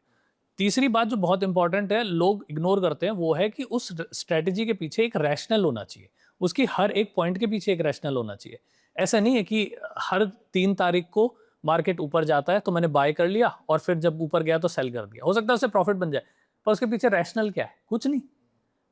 तीसरी बात जो बहुत इंपॉर्टेंट है, लोग इग्नोर करते हैं, वो है कि उस स्ट्रैटेजी के पीछे एक रैशनल होना चाहिए। उसकी हर एक पॉइंट के पीछे एक रैशनल होना चाहिए। ऐसा नहीं है कि हर 3 तारीख को मार्केट ऊपर जाता है तो मैंने बाय कर लिया और फिर जब ऊपर गया तो सेल कर दिया। हो सकता है उससे प्रॉफ़िट बन जाए, पर उसके पीछे रैशनल क्या है? कुछ नहीं।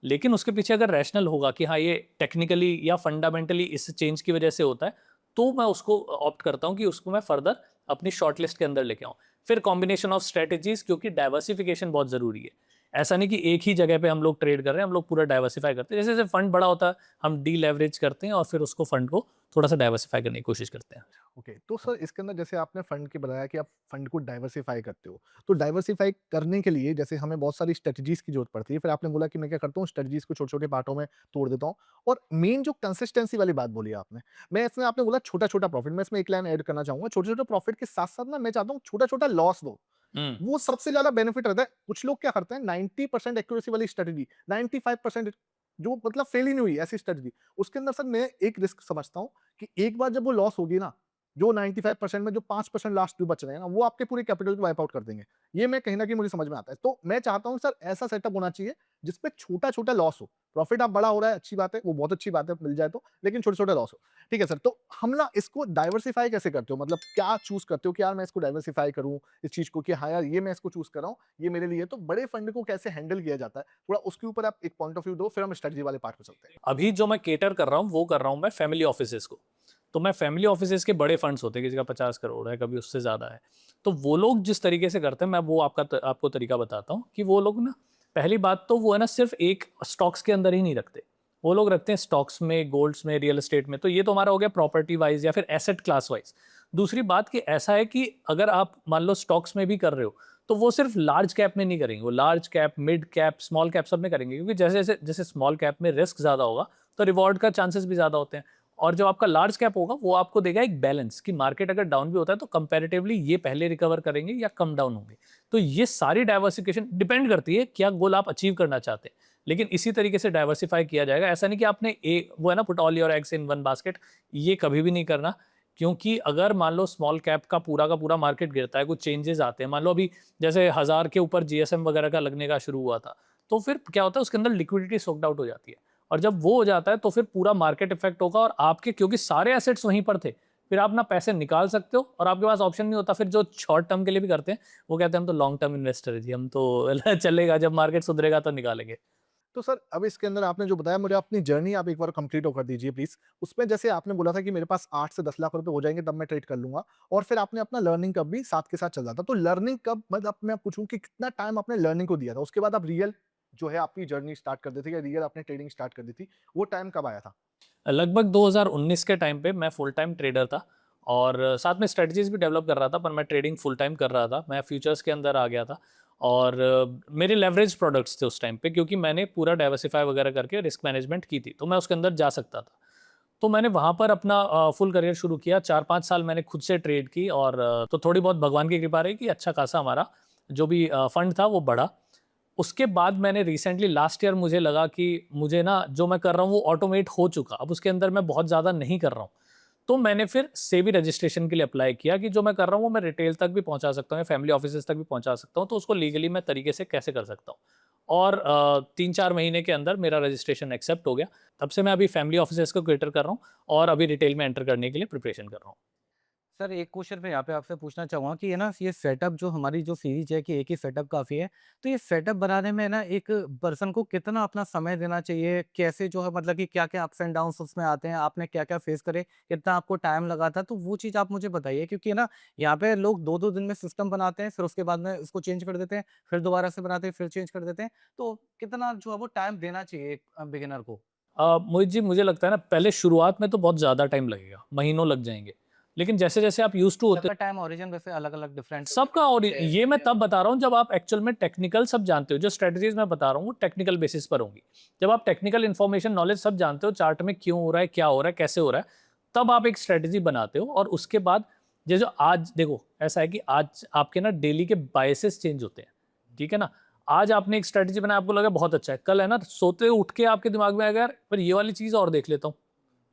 लेकिन उसके पीछे अगर रैशनल होगा कि हाँ, ये टेक्निकली या फंडामेंटली इस चेंज की वजह से होता है, तो मैं उसको ऑप्ट करता हूँ कि उसको मैं फर्दर अपनी शॉर्ट लिस्ट के अंदर लेके आऊँ। फिर कॉम्बिनेशन ऑफ स्ट्रेटजीज, क्योंकि डाइवर्सिफिकेशन बहुत ज़रूरी है। ऐसा नहीं कि एक ही जगह पे हम लोग ट्रेड कर रहे हैं, हम लोग पूरा डाइवर्सिफाई करते हैं। जैसे-जैसे फंड बड़ा होता है, हम डी-लेवरेज करते हैं और फिर उसको फंड को थोड़ा-सा डाइवर्सिफाई करने की कोशिश करते हैं। ओके, तो सर इसके अंदर जैसे आपने फंड की बताया कि आप फंड को डाइवर्सिफाई करते हो। तो डाइवर्सिफाई करने के लिए जैसे हमें बहुत सारी स्ट्रेटजीज़ की ज़रूरत पड़ती है। फिर आपने बोला कि मैं क्या करता हूँ स्ट्रेटजीज़ को छोटे-छोटे पार्टों में तोड़ देता हूँ और मेन जो कंसिस्टेंसी वाली बात बोली आपने, मैं इसमें आपने बोला छोटा-छोटा प्रॉफिट, मैं इसमें एक लाइन ऐड करना चाहूँगा। छोटे-छोटे प्रॉफिट के साथ-साथ ना मैं चाहता हूँ छोटा-छोटा लॉस दो। हुँ। वो सबसे ज़्यादा बेनिफिट रहता है। कुछ लोग क्या करते हैं 90% एक्यूरेसी वाली स्ट्रेटजी, 95% जो मतलब फेल ही नहीं हुई ऐसी स्ट्रेटजी। उसके अंदर सर मैं एक रिस्क समझता हूँ कि एक बार जब वो लॉस होगी ना, जो 95% में जो 5% लास्ट जो बच रहे हैं ना, वो आपके पूरे कैपिटल को वाइप आउट कर देंगे। ये मैं कहीं न कहीं मुझे समझ में आता है। तो मैं चाहता हूँ सर ऐसा सेटअप होना चाहिए जिसपे छोटा-छोटा लॉस हो। प्रॉफिट आप बड़ा हो रहा है, अच्छी बात है, वो बहुत अच्छी बात है मिल जाए तो, लेकिन छोटे-छोटे लॉस हो। ठीक है सर, तो हम ना इसको डाइवर्सिफ़ाई कैसे करते हो? मतलब क्या चूज़ करते हो कि यार मैं इसको डाइवर्सिफ़ाई करूँ, इस चीज़ को कि हाँ यार ये मैं इसको चूज़ कर रहा हूँ, ये मेरे लिए है। तो बड़े फंड को कैसे हैंडल किया जाता है? थोड़ा उसके ऊपर आप एक पॉइंट ऑफ व्यू दो, फिर हम स्ट्रेटजी वाले पार्ट पे चलते हैं। अभी जो मैं केटर कर रहा हूँ वो कर रहा हूँ मैं फैमिली ऑफिसेज को। तो मैं फैमिली ऑफिसेज के बड़े फंड्स होते हैं, किसी का 50 करोड़ है, कभी उससे ज़्यादा है। तो वो लोग जिस तरीके से करते हैं, मैं वो आपको तरीका बताता हूँ कि वो लोग ना, पहली बात तो वो है ना सिर्फ एक स्टॉक्स के अंदर ही नहीं रखते। वो लोग रखते हैं स्टॉक्स में, गोल्ड्स में, रियल एस्टेट में। तो ये तो हमारा हो गया प्रॉपर्टी वाइज या फिर एसेट क्लास वाइज। दूसरी बात कि ऐसा है कि अगर आप मान लो स्टॉक्स में भी कर रहे हो, तो वो सिर्फ लार्ज कैप में नहीं करेंगे, वो large cap, mid cap, small cap सब में करेंगे, क्योंकि जैसे जैसे जैसे स्मॉल कैप में रिस्क ज़्यादा होगा तो रिवॉर्ड का चांसेस भी ज़्यादा होते हैं। और जो आपका लार्ज कैप होगा वो आपको देगा एक बैलेंस कि मार्केट अगर डाउन भी होता है तो कंपैरेटिवली ये पहले रिकवर करेंगे या कम डाउन होंगे। तो ये सारी डाइवर्सिफिकेशन डिपेंड करती है क्या गोल आप अचीव करना चाहते हैं। लेकिन इसी तरीके से डाइवर्सिफाई किया जाएगा। ऐसा नहीं कि आपने वो है ना, put all your eggs in one basket, ये कभी भी नहीं करना। क्योंकि अगर मान लो स्मॉल कैप का पूरा मार्केट गिरता है, कुछ चेंजेस आते हैं, मान लो अभी जैसे 1000 के ऊपर जीएसएम वगैरह का लगने का शुरू हुआ था, तो फिर क्या होता है उसके अंदर लिक्विडिटी सोक्ड आउट हो जाती है। और जब वो हो जाता है तो फिर पूरा मार्केट इफेक्ट होगा, और आपके क्योंकि सारे एसेट्स वहीं पर थे, फिर आप ना पैसे निकाल सकते हो और आपके पास ऑप्शन नहीं होता। फिर जो शॉर्ट टर्म के लिए भी करते हैं वो कहते हैं हम तो लॉन्ग टर्म इन्वेस्टर है जी, हम तो चलेगा, जब मार्केट सुधरेगा तो निकालेंगे। तो सर अब इसके अंदर आपने जो बताया मुझे अपनी जर्नी आप एक बार कंप्लीट कर दीजिए प्लीज़। उसमें जैसे आपने बोला था कि मेरे पास 8 से 10 लाख रुपए हो जाएँगे तब मैं ट्रेड कर लूँगा, और फिर आपने अपना लर्निंग कर्व भी साथ के साथ चल रहा था। तो लर्निंग कर्व मतलब मैं पूछूँ कि कितना टाइम आपने लर्निंग को दिया था? उसके बाद आप रियल जो है आपकी जर्नी स्टार्ट कर दी थी या रियल आपने ट्रेडिंग स्टार्ट कर दी थी, वो टाइम कब आया था? लगभग 2019 के टाइम पे मैं फुल टाइम ट्रेडर था, और साथ में स्ट्रेटजीज भी डेवलप कर रहा था, पर मैं ट्रेडिंग फुल टाइम कर रहा था। मैं फ्यूचर्स के अंदर आ गया था, और मेरे लेवरेज प्रोडक्ट्स थे उस टाइम पे, क्योंकि मैंने पूरा डाइवर्सिफाई वगैरह करके रिस्क मैनेजमेंट की थी, तो मैं उसके अंदर जा सकता था। तो मैंने वहाँ पर अपना फुल करियर शुरू किया। 4-5 साल मैंने खुद से ट्रेड की, और तो थोड़ी बहुत भगवान की कृपा रही कि अच्छा खासा हमारा जो भी फंड था वो बढ़ा। उसके बाद मैंने रिसेंटली लास्ट ईयर मुझे लगा कि मुझे ना जो मैं कर रहा हूँ वो ऑटोमेट हो चुका, अब उसके अंदर मैं बहुत ज़्यादा नहीं कर रहा हूँ। तो मैंने फिर सेबी रजिस्ट्रेशन के लिए अप्लाई किया कि जो मैं कर रहा हूँ वो मैं रिटेल तक भी पहुँचा सकता हूँ या फैमिली ऑफिसेज़ तक भी पहुँचा सकता हूँ, तो उसको लीगली मैं तरीके से कैसे कर सकता हूँ। और 3-4 महीने के अंदर मेरा रजिस्ट्रेशन एक्सेप्ट हो गया। तब से मैं अभी फैमिली ऑफिसेज़ को कैटर कर रहा हूँ, और अभी रिटेल में एंटर करने के लिए प्रिपरेशन कर रहा हूँ। सर एक क्वेश्चन मैं यहाँ पे आपसे पूछना चाहूँगा कि है ना ये सेटअप जो हमारी जो सीरीज है कि एक ही सेटअप काफ़ी है। तो ये सेटअप बनाने में ना एक पर्सन को कितना अपना समय देना चाहिए? कैसे जो है मतलब कि क्या-क्या अप्स एंड डाउन्स उसमें आते हैं? आपने क्या-क्या फेस करे? कितना आपको टाइम लगा था? तो वो चीज़ आप मुझे बताइए क्योंकि है ना यहाँ पे लोग 2-2 दिन में सिस्टम बनाते हैं, फिर उसके बाद में उसको चेंज कर देते हैं, फिर दोबारा से बनाते हैं, फिर चेंज कर देते हैं। तो कितना जो है वो टाइम देना चाहिए एक बिगिनर को? मुझे लगता है ना, पहले शुरुआत में तो बहुत ज़्यादा टाइम लगेगा, महीनों लग जाएँगे। लेकिन जैसे-जैसे आप यूज़्ड टू होते, सबका टाइम ओरिजिन वैसे अलग-अलग डिफरेंट सबका, और ये मैं तब बता रहा हूँ जब आप एक्चुअल में टेक्निकल सब जानते हो। जो स्ट्रेटजीज मैं बता रहा हूँ वो टेक्निकल बेसिस पर होंगी। जब आप टेक्निकल इन्फॉर्मेशन नॉलेज सब जानते हो, चार्ट में क्यों हो रहा है, क्या हो रहा है, कैसे हो रहा है, तब आप एक स्ट्रेटजी बनाते हो। और उसके बाद ये जो आज देखो, ऐसा है कि आज आपके ना डेली के बायसेस चेंज होते हैं, ठीक है ना। आज आपने एक स्ट्रेटजी बनाया, आपको लगा बहुत अच्छा है, कल है ना सोते उठ के आपके दिमाग में आएगा यार पर ये वाली चीज़ और देख लेता हूँ,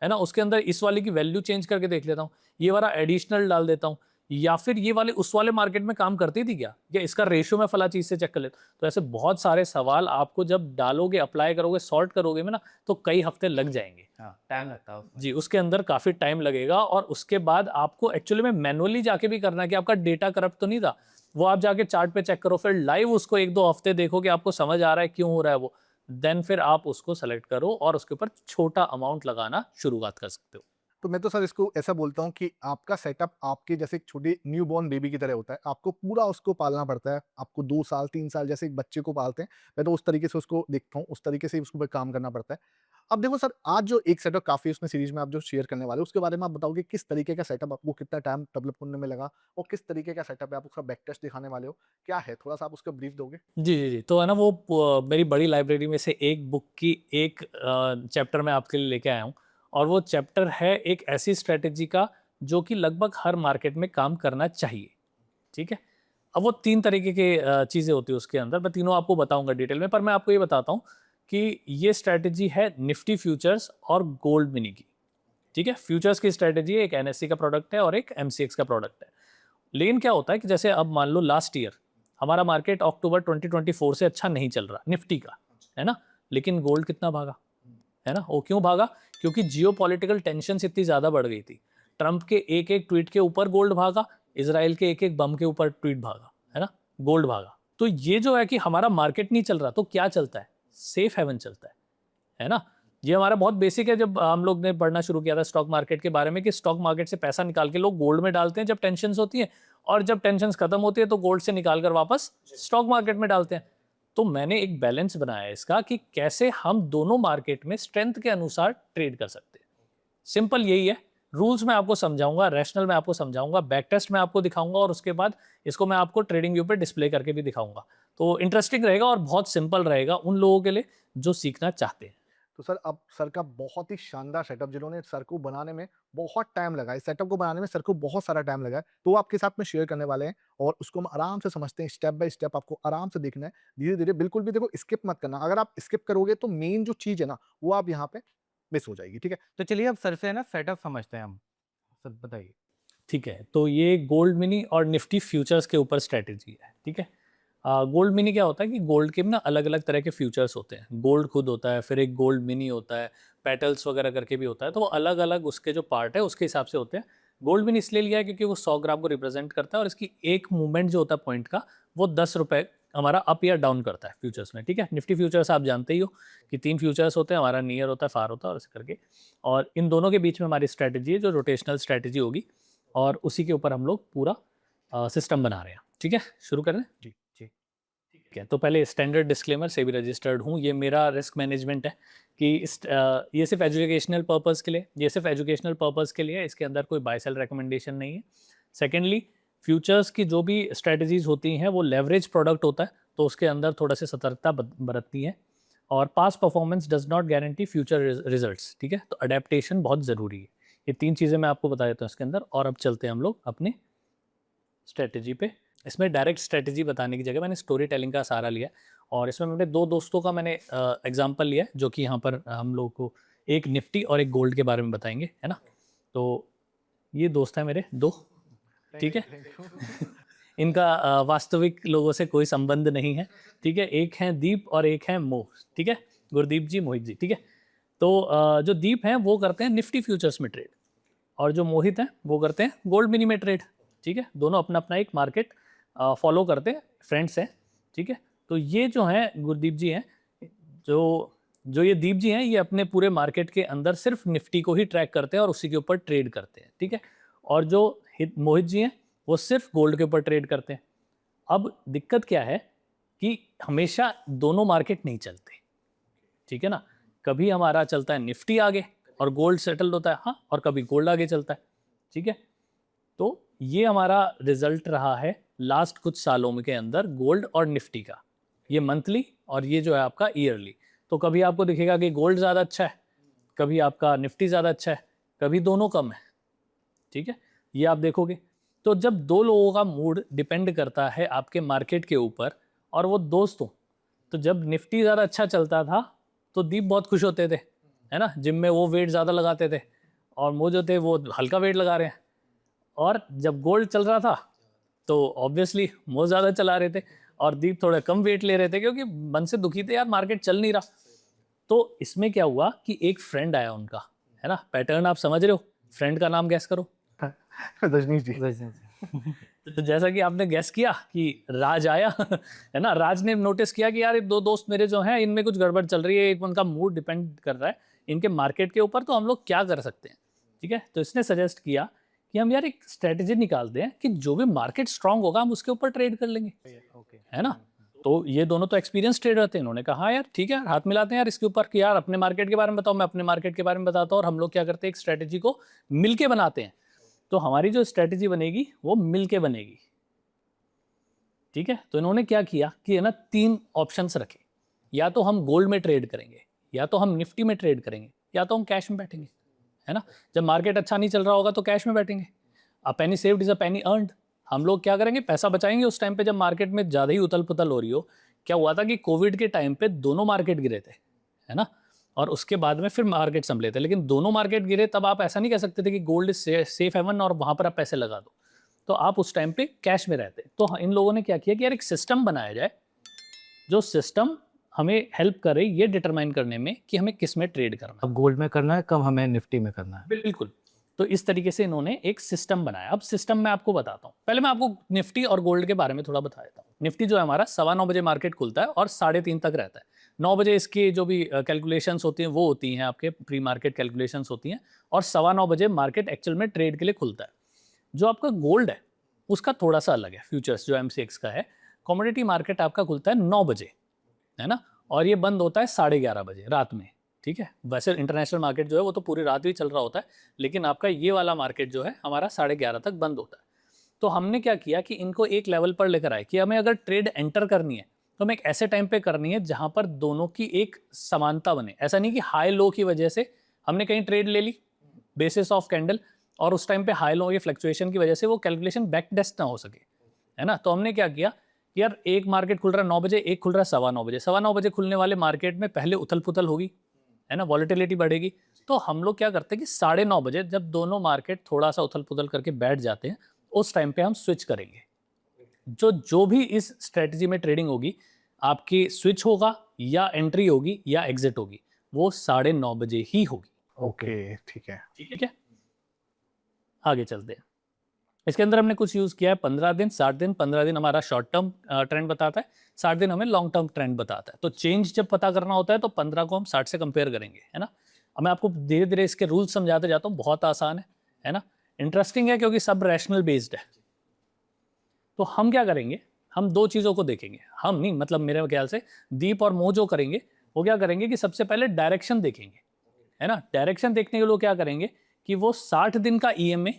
है ना, उसके अंदर इस वाले की वैल्यू चेंज करके देख लेता हूँ, ये वाला एडिशनल डाल देता हूँ, या फिर ये वाले उस वाले मार्केट में काम करती थी क्या, या इसका रेशियो मैं फला चीज़ से चेक कर लेता हूँ। तो ऐसे बहुत सारे सवाल आपको जब डालोगे, अप्लाई करोगे, सॉर्ट करोगे में ना, तो कई हफ्ते लग जाएंगे। हाँ, टाइम लगता है उसमें। जी, उसके अंदर काफ़ी टाइम लगेगा, और उसके बाद आपको एक्चुअली में मैनुअली जाके भी करना है कि आपका डेटा करप्ट तो नहीं था। वो आप जाके चार्ट पे चेक करो, फिर लाइव उसको 1-2 हफ्ते देखो कि आपको समझ आ रहा है क्यों हो रहा है वो। देन फिर आप उसको सेलेक्ट करो और उसके ऊपर छोटा अमाउंट लगाना शुरुआत कर सकते हो। तो मैं तो सर इसको ऐसा बोलता हूँ कि आपका सेटअप आपके जैसे एक छोटी न्यूबॉर्न बेबी की तरह होता है। आपको पूरा उसको पालना पड़ता है। आपको 2 साल, 3 साल जैसे एक बच्चे को पालते हैं, मैं तो उस तरीके से उसको देखता हूँ, उस तरीके से ही उसके ऊपर काम करना पड़ता है। अब देखो सर, आज जो एक सेटअप काफ़ी उसमें सीरीज़ में आप जो शेयर करने वाले हो, उसके बारे में आप बताओगे किस तरीके का सेटअप आपको कितना टाइम डेवलप करने में लगा और किस तरीके का सेटअप है, आप उसका बैक टेस्ट दिखाने वाले हो? क्या है? थोड़ा-सा आप उसका ब्रीफ दोगे? जी, जी, जी। तो है ना, वो मेरी बड़ी लाइब्रेरी में से एक बुक की एक चैप्टर मैं आपके लिए लेके आया हूँ, और वो चैप्टर है एक ऐसी स्ट्रैटेजी का जो कि लगभग हर मार्केट में काम करना चाहिए, ठीक है? अब वो 3 तरीके के चीज़ें होती हैं उसके अंदर, मैं तीनों आपको बताऊँगा डिटेल में, पर मैं आपको ये बताता हूँ कि ये स्ट्रैटेजी है निफ्टी फ्यूचर्स और गोल्ड मिनी की, ठीक है। फ्यूचर्स की स्ट्रैटेजी है, एक एनएससी का प्रोडक्ट है और एक एमसीएक्स का प्रोडक्ट है। लेकिन क्या होता है कि जैसे अब मान लो लास्ट ईयर हमारा मार्केट अक्टूबर 2024 से अच्छा नहीं चल रहा निफ्टी का, है ना, लेकिन गोल्ड कितना भागा, है ना। वो क्यों भागा? क्योंकि जियो पॉलिटिकल टेंशन इतनी ज़्यादा बढ़ गई थी। ट्रंप के एक एक ट्वीट के ऊपर गोल्ड भागा, इसराइल के एक एक बम के ऊपर ट्वीट भागा, है ना, गोल्ड भागा। तो ये जो है कि हमारा मार्केट नहीं चल रहा तो क्या चलता है? सेफ हेवन चलता है ना। ये हमारा बहुत बेसिक है। जब हम लोग ने पढ़ना शुरू किया था स्टॉक मार्केट के बारे में कि स्टॉक मार्केट से पैसा निकाल के लोग गोल्ड में डालते हैं जब टेंशन होती है, और जब टेंशन खत्म होती है तो गोल्ड से निकाल कर वापस स्टॉक मार्केट में डालते हैं। तो मैंने एक बैलेंस बनाया इसका कि कैसे हम दोनों मार्केट में स्ट्रेंथ के अनुसार ट्रेड कर सकते हैं। सिंपल यही है। रूल्स मैं आपको समझाऊंगा, रैशनल मैं आपको समझाऊंगा, बैक टेस्ट मैं आपको दिखाऊंगा, और उसके बाद इसको मैं आपको ट्रेडिंग व्यू पे डिस्प्ले करके भी दिखाऊंगा। तो इंटरेस्टिंग रहेगा और बहुत सिंपल रहेगा उन लोगों के लिए जो सीखना चाहते हैं। तो सर अब सर का बहुत ही शानदार सेटअप, जिन्होंने सर को बनाने में बहुत टाइम लगा, इस सेटअप को बनाने में सर को बहुत सारा टाइम लगा है, तो वो आपके साथ में शेयर करने वाले हैं और उसको हम आराम से समझते हैं। स्टेप बाय स्टेप आपको आराम से देखना है, धीरे-धीरे, बिल्कुल भी देखो स्किप मत करना। अगर आप स्किप करोगे तो मेन जो चीज़ है ना, वो आप यहाँ पे मिस हो जाएगी, ठीक है? तो चलिए अब सर से ना सेटअप समझते हैं हम। सर बताइए। ठीक है, तो ये गोल्ड मिनी और निफ्टी फ्यूचर्स के ऊपर स्ट्रैटेजी है, ठीक है। गोल्ड मिनी क्या होता है कि गोल्ड के ना अलग अलग तरह के फ्यूचर्स होते हैं। गोल्ड खुद होता है, फिर एक गोल्ड मिनी होता है, पेटल्स वगैरह करके भी होता है। तो वो अलग अलग उसके जो पार्ट है उसके हिसाब से होते हैं। गोल्ड मिनी इसलिए लिया है क्योंकि वो 100 ग्राम को रिप्रेजेंट करता है और इसकी एक मूवमेंट जो होता है पॉइंट का वो 10 रुपये हमारा अप या डाउन करता है फ्यूचर्स में, ठीक है। निफ्टी फ्यूचर्स आप जानते ही हो कि 3 फ्यूचर्स होते हैं, हमारा नियर होता है, फार होता है और ऐसे करके, और इन दोनों के बीच में हमारी स्ट्रैटेजी है जो रोटेशनल स्ट्रैटेजी होगी, और उसी के ऊपर हम लोग पूरा सिस्टम बना रहे हैं, ठीक है। शुरू कर रहे हैं जी जी। ठीक है। तो पहले स्टैंडर्ड डिस्क्लेमर, से भी रजिस्टर्ड हूँ, ये मेरा रिस्क मैनेजमेंट है कि ये सिर्फ एजुकेशनल पर्पज़ के लिए, ये सिर्फ एजुकेशनल पर्पज़ के लिए है, इसके अंदर कोई बाय सेल रिकमेंडेशन नहीं है। सेकेंडली, फ्यूचर्स की जो भी स्ट्रेटजीज होती हैं वो लेवरेज प्रोडक्ट होता है, तो उसके अंदर थोड़ा सा सतर्कता बरतनी है, और past performance does not guarantee future results, ठीक है। तो अडेप्टेशन बहुत ज़रूरी है। ये 3 चीज़ें मैं आपको बता देता हूँ इसके अंदर, और अब चलते हैं हम लोग अपने स्ट्रेटजी पे। इसमें डायरेक्ट स्ट्रेटजी बताने की जगह मैंने स्टोरी टेलिंग का सहारा लिया, और इसमें मैंने 2 दोस्तों का मैंने एग्जांपल लिया है, जो कि यहाँ पर हम लोग को एक निफ्टी और एक गोल्ड के बारे में बताएंगे, है ना। तो ये दोस्त हैं मेरे 2, ठीक है। इनका वास्तविक लोगों से कोई संबंध नहीं है, ठीक है। एक हैं दीप और एक हैं मोह, ठीक है, गुरदीप जी, मोहित जी, ठीक है। तो जो दीप हैं वो करते हैं निफ्टी फ्यूचर्स में ट्रेड, और जो मोहित हैं वो करते हैं गोल्ड मिनी में ट्रेड, ठीक है। दोनों अपना अपना एक मार्केट फॉलो करते हैं, फ्रेंड्स हैं, ठीक है। तो ये जो हैं गुरदीप जी हैं, जो जो ये दीप जी हैं, ये अपने पूरे मार्केट के अंदर सिर्फ निफ्टी को ही ट्रैक करते हैं और उसी के ऊपर ट्रेड करते हैं, ठीक है। और जो मोहित जी हैं वो सिर्फ गोल्ड के ऊपर ट्रेड करते हैं। अब दिक्कत क्या है कि हमेशा दोनों मार्केट नहीं चलते, ठीक है ना। कभी हमारा चलता है निफ्टी आगे और गोल्ड सेटल होता है, हाँ, और कभी गोल्ड आगे चलता है, ठीक है। तो ये हमारा रिजल्ट रहा है लास्ट कुछ सालों के अंदर गोल्ड और निफ्टी का, ये मंथली और ये जो है आपका ईयरली। तो कभी आपको दिखेगा कि गोल्ड ज़्यादा अच्छा है, कभी आपका निफ्टी ज़्यादा अच्छा है, कभी दोनों कम है, ठीक है। ये आप देखोगे। तो जब 2 लोगों का मूड डिपेंड करता है आपके मार्केट के ऊपर, और वो दोस्तों, तो जब निफ्टी ज़्यादा अच्छा चलता था तो दीप बहुत खुश होते थे, है ना, जिम में वो वेट ज़्यादा लगाते थे, और वो जो थे वो हल्का वेट लगा रहे हैं। और जब गोल्ड चल रहा था तो ऑब्वियसली वो ज़्यादा चला रहे थे और दीप थोड़ा कम वेट ले रहे थे, क्योंकि मन से दुखी थे यार, मार्केट चल नहीं रहा। तो इसमें क्या हुआ कि एक फ्रेंड आया उनका, है ना, पैटर्न आप समझ रहे हो, फ्रेंड का नाम गैस करो। रजनीश जी। तो जैसा कि आपने गैस किया कि राज आया, है ना। राज ने नोटिस किया कि यार ये 2 दोस्त मेरे जो हैं इनमें कुछ गड़बड़ चल रही है, एक उनका मूड डिपेंड कर रहा है इनके मार्केट के ऊपर, तो हम लोग क्या कर सकते हैं, ठीक है। तो इसने सजेस्ट किया कि हम यार एक स्ट्रेटेजी निकालते हैं कि जो भी मार्केट स्ट्रांग होगा हम उसके ऊपर ट्रेड कर लेंगे, है ना। तो ये दोनों तो एक्सपीरियंस ट्रेडर थे, इन्होंने कहा हाँ यार ठीक है, हाथ मिलाते हैं यार इसके ऊपर कि यार अपने मार्केट के बारे में बताओ, मैं अपने मार्केट के बारे में बताता हूँ, और हम लोग क्या करते हैं एक स्ट्रेटेजी को मिलके बनाते हैं। तो हमारी जो स्ट्रेटेजी बनेगी वो मिलके बनेगी, ठीक है। तो इन्होंने क्या किया कि है ना 3 ऑप्शंस रखे, या तो हम गोल्ड में ट्रेड करेंगे, या तो हम निफ्टी में ट्रेड करेंगे, या तो हम कैश में बैठेंगे, है ना। जब मार्केट अच्छा नहीं चल रहा होगा तो कैश में बैठेंगे। A penny saved is a penny earned. हम लोग क्या करेंगे, पैसा बचाएंगे उस टाइम पे जब मार्केट में ज़्यादा ही उथल पुथल हो रही हो। क्या हुआ था कि कोविड के टाइम पे दोनों मार्केट गिरे थे, है ना, और उसके बाद में फिर मार्केट संभले थे। लेकिन दोनों मार्केट गिरे तब आप ऐसा नहीं कह सकते थे कि गोल्ड सेफ हेवन और वहाँ पर आप पैसे लगा दो, तो आप उस टाइम पे कैश में रहते। तो इन लोगों ने क्या किया कि यार एक सिस्टम बनाया जाए, जो सिस्टम हमें हेल्प करे ये डिटरमाइन करने में कि हमें किस में ट्रेड करना है। अब गोल्ड में करना है, कब हमें निफ्टी में करना है। बिल्कुल। तो इस तरीके से इन्होंने एक सिस्टम बनाया। अब सिस्टम मैं आपको बताता हूँ। पहले मैं आपको निफ्टी और गोल्ड के बारे में थोड़ा बता देता हूँ। निफ्टी जो है हमारा 9:15 बजे मार्केट खुलता है और 3:30 तक रहता है। 9 बजे इसकी जो भी कैलकुलेशंस होती हैं वो होती हैं, आपके प्री मार्केट कैलकुलेशंस होती हैं, और 9:15 बजे मार्केट एक्चुअल में ट्रेड के लिए खुलता है। जो आपका गोल्ड है उसका थोड़ा सा अलग है। फ्यूचर्स जो MCX का है, कमोडिटी मार्केट आपका खुलता है 9 बजे, है ना, और ये बंद होता है 11:30 बजे रात में। ठीक है, वैसे इंटरनेशनल मार्केट जो है वो तो पूरी रात भी चल रहा होता है, लेकिन आपका ये वाला मार्केट जो है हमारा 11:30 तक बंद होता है। तो हमने क्या किया कि इनको एक लेवल पर लेकर आए कि हमें अगर ट्रेड एंटर करनी है तो हमें एक ऐसे टाइम पे करनी है जहां पर दोनों की एक समानता बने। ऐसा नहीं कि हाई लो की वजह से हमने कहीं ट्रेड ले ली बेसिस ऑफ कैंडल, और उस टाइम पे हाई लो ये फ्लक्चुएशन की वजह से वो कैलकुलेशन बैक टेस्ट ना हो सके, है ना। तो हमने क्या किया कि यार एक मार्केट खुल रहा है 9 बजे, एक खुल रहा है 9:15 बजे। 9:15 बजे खुलने वाले मार्केट में पहले उथल पुथल होगी, है ना, वॉलेटिलिटी बढ़ेगी। तो हम लोग क्या करते हैं कि 9:30 बजे जब दोनों मार्केट थोड़ा सा उथल पुथल करके बैठ जाते हैं, उस टाइम पे हम स्विच करेंगे। जो भी इस स्ट्रेटजी में ट्रेडिंग होगी, आपकी स्विच होगा या एंट्री होगी या एग्जिट होगी, वो 9:30 बजे ही होगी। ओके, ठीक है। ठीक है, आगे चलते हैं। इसके अंदर हमने कुछ यूज़ किया है 15 दिन, 60 दिन। 15 दिन हमारा शॉर्ट टर्म ट्रेंड बताता है, 60 दिन हमें लॉन्ग टर्म ट्रेंड बताता है। तो चेंज जब पता करना होता है तो 15 को हम 60 से कंपेयर करेंगे, है ना। अब मैं आपको धीरे धीरे इसके रूल्स समझाते जाता हूँ, बहुत आसान है ना। इंटरेस्टिंग है क्योंकि सब रैशनल बेस्ड है। तो हम क्या करेंगे, हम दो चीज़ों को देखेंगे। हम नहीं, मतलब मेरे ख्याल से दीप और मोह जो करेंगे वो क्या करेंगे कि सबसे पहले डायरेक्शन देखेंगे, है ना। डायरेक्शन देखने के लोग क्या करेंगे कि वो 60 दिन का EMA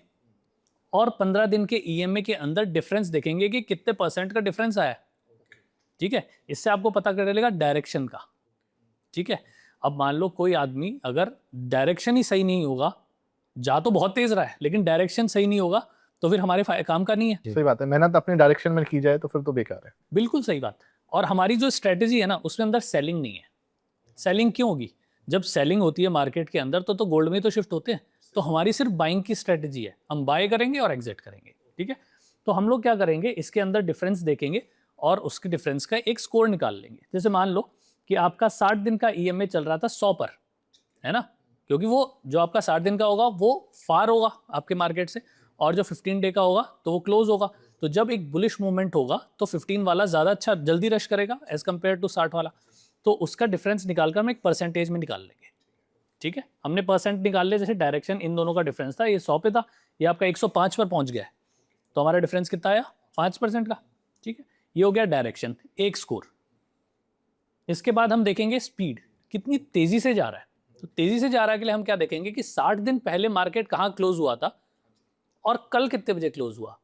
और 15 दिन के EMA के अंदर डिफरेंस देखेंगे कि कितने % का डिफरेंस आया है। ठीक है, इससे आपको पता चलेगा डायरेक्शन का। ठीक है, अब मान लो कोई आदमी अगर डायरेक्शन ही सही नहीं होगा, जा तो बहुत तेज रहा है लेकिन डायरेक्शन सही नहीं होगा, तो फिर हमारे काम का नहीं है। सही बात है, मेहनत अपने डायरेक्शन में की जाए तो फिर तो बेकार है। बिल्कुल सही बात। और हमारी जो स्ट्रेटेजी है ना उसमें अंदर सेलिंग नहीं है। सेलिंग क्यों होगी? जब सेलिंग होती है मार्केट के अंदर तो गोल्ड में तो शिफ्ट होते हैं। तो हमारी सिर्फ बाइंग की स्ट्रेटेजी है, हम बाय करेंगे और एग्जिट करेंगे। ठीक है, तो हम लोग क्या करेंगे, इसके अंदर डिफरेंस देखेंगे और उसके डिफरेंस का एक स्कोर निकाल लेंगे। जैसे मान लो कि आपका 60 दिन का EMA चल रहा था 100 पर, है ना, क्योंकि वो जो आपका 60 दिन का होगा वो फार होगा आपके मार्केट से, और जो 15 डे का होगा तो वो क्लोज होगा। तो जब एक बुलिश मूवमेंट होगा तो 15 वाला ज़्यादा अच्छा जल्दी रश करेगा एज कम्पेयर टू 60 वाला। तो उसका डिफरेंस निकालकर हम एक परसेंटेज में निकाल लेंगे। ठीक है, हमने परसेंट निकाल लिया। जैसे डायरेक्शन इन दोनों का डिफरेंस था, ये 100 पे था, ये आपका 105 पर पहुंच गया है, तो हमारा डिफरेंस कितना आया? 5% का। ठीक है, ये हो गया डायरेक्शन, एक स्कोर। इसके बाद हम देखेंगे स्पीड, कितनी तेजी से जा रहा है। तो तेजी से जा रहा है के लिए हम क्या देखेंगे कि 60 दिन पहले मार्केट कहाँ क्लोज हुआ था और कल कितने बजे क्लोज हुआ।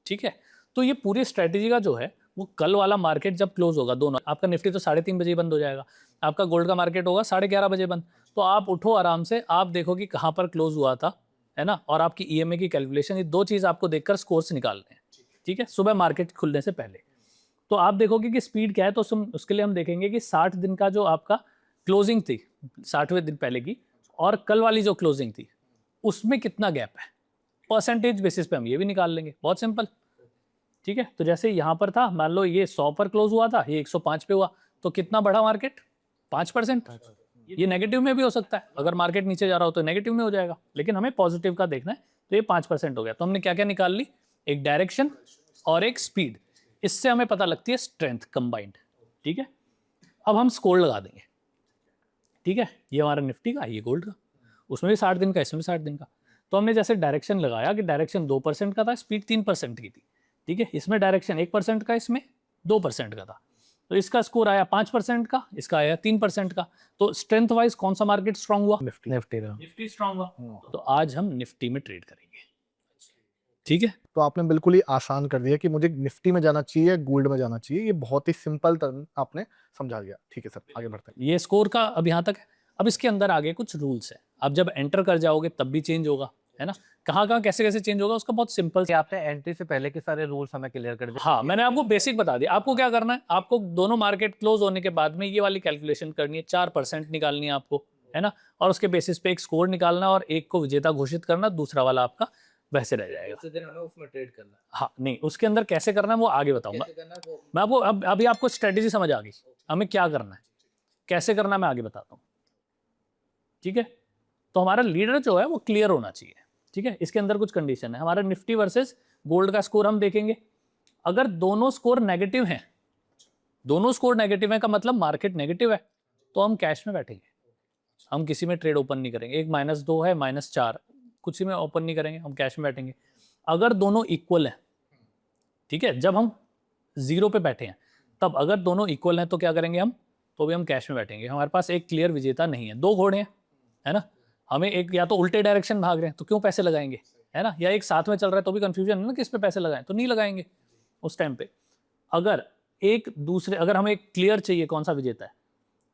ठीक है, तो ये पूरी स्ट्रेटेजी का जो है वो कल वाला मार्केट जब क्लोज होगा, दोनों आपका निफ्टी तो 3:30 बजे बंद हो जाएगा, आपका गोल्ड का मार्केट होगा 11:30 बजे बंद। तो आप उठो आराम से, आप देखो कि कहाँ पर क्लोज हुआ था, है ना, और आपकी EMA की कैलकुलेशन, ये दो चीज़ आपको देखकर स्कोर से निकालने हैं। ठीक है, सुबह मार्केट खुलने से पहले। तो आप देखोगे कि स्पीड क्या है, तो उसके लिए हम देखेंगे कि 60 दिन का जो आपका क्लोजिंग थी 60वें दिन पहले की, और कल वाली जो क्लोजिंग थी उसमें कितना गैप है, परसेंटेज बेसिस पे हम ये भी निकाल लेंगे। बहुत सिंपल। ठीक है, तो जैसे यहाँ पर था, मान लो ये 100 पर क्लोज हुआ था, ये 105 पे हुआ, तो कितना बढ़ा मार्केट? 5%। ये नेगेटिव में भी हो सकता है, अगर मार्केट नीचे जा रहा हो तो नेगेटिव में हो जाएगा, लेकिन हमें पॉजिटिव का देखना है। तो ये 5% हो गया। तो हमने क्या क्या निकाल ली, एक डायरेक्शन और एक स्पीड। इससे हमें पता लगती है स्ट्रेंथ कंबाइंड। ठीक है, अब हम स्कोर लगा देंगे। ठीक है, ये हमारा निफ्टी का, ये गोल्ड का, उसमें भी 60 दिन का, इसमें भी 60 दिन का। तो हमने जैसे डायरेक्शन लगाया कि डायरेक्शन 2% का था, स्पीड 3% की थी। ठीक है, इसमें डायरेक्शन 1% का, इसमें 2% का था। तो इसका स्कोर आया 5% का, इसका आया 3% का। तो स्ट्रेंथ वाइज कौन सा मार्केट स्ट्रांग हुआ? निफ्टी स्ट्रांग हुआ। तो आज हम निफ्टी में ट्रेड करेंगे। ठीक है, तो आपने बिल्कुल ही आसान कर दिया कि मुझे निफ्टी में जाना चाहिए, गोल्ड में जाना चाहिए। ये बहुत ही सिंपल टर्म आपने समझा दिया। ठीक है सर, आगे बढ़ते हैं। ये स्कोर का अब यहाँ तक है। अब इसके अंदर आगे कुछ रूल्स है, अब जब एंटर कर जाओगे तब भी चेंज होगा, है ना। कहाँ कैसे कैसे चेंज होगा उसका बहुत सिंपल कि आपने एंट्री से पहले के सारे रूल्स हमें क्लियर कर दिए। हाँ, मैंने आपको बेसिक बता दिया। आपको क्या करना है, आपको दोनों मार्केट क्लोज होने के बाद में ये वाली कैलकुलेशन करनी है, 4% निकालनी है आपको, है ना, और उसके बेसिस पे एक स्कोर निकालना और एक को विजेता घोषित करना, दूसरा वाला आपका वैसे रह जाएगा। उसी दिन हमें उसमें ट्रेड करना है। हाँ, नहीं उसके अंदर कैसे करना है वो आगे बताऊंगा। कैसे करना है वो मैं आपको अभी आपको स्ट्रेटेजी समझ आ गई, हमें क्या करना है, कैसे करना है मैं आगे बताता हूँ, ठीक है। तो हमारा लीडर जो है वो क्लियर होना चाहिए, ठीक है। इसके अंदर कुछ कंडीशन है, हमारा निफ्टी वर्सेस गोल्ड का स्कोर हम देखेंगे। अगर दोनों स्कोर नेगेटिव हैं, दोनों स्कोर नेगेटिव है का मतलब मार्केट नेगेटिव है, तो हम कैश में बैठेंगे, हम किसी में ट्रेड ओपन नहीं करेंगे। एक -2 है, -4, कुछ में ओपन नहीं करेंगे, हम कैश में बैठेंगे। अगर दोनों इक्वल हैं, ठीक है, जब हम जीरो पे बैठे हैं तब अगर दोनों इक्वल हैं तो क्या करेंगे हम, तो भी हम कैश में बैठेंगे। हमारे पास एक क्लियर विजेता नहीं है, दो घोड़े हैं, है ना, हमें एक या तो उल्टे डायरेक्शन भाग रहे हैं तो क्यों पैसे लगाएंगे, है ना, या एक साथ में चल रहा है तो भी कंफ्यूजन है ना किस पे पैसे लगाएं, तो नहीं लगाएंगे उस टाइम पे। अगर अगर हमें क्लियर चाहिए कौन सा विजेता है,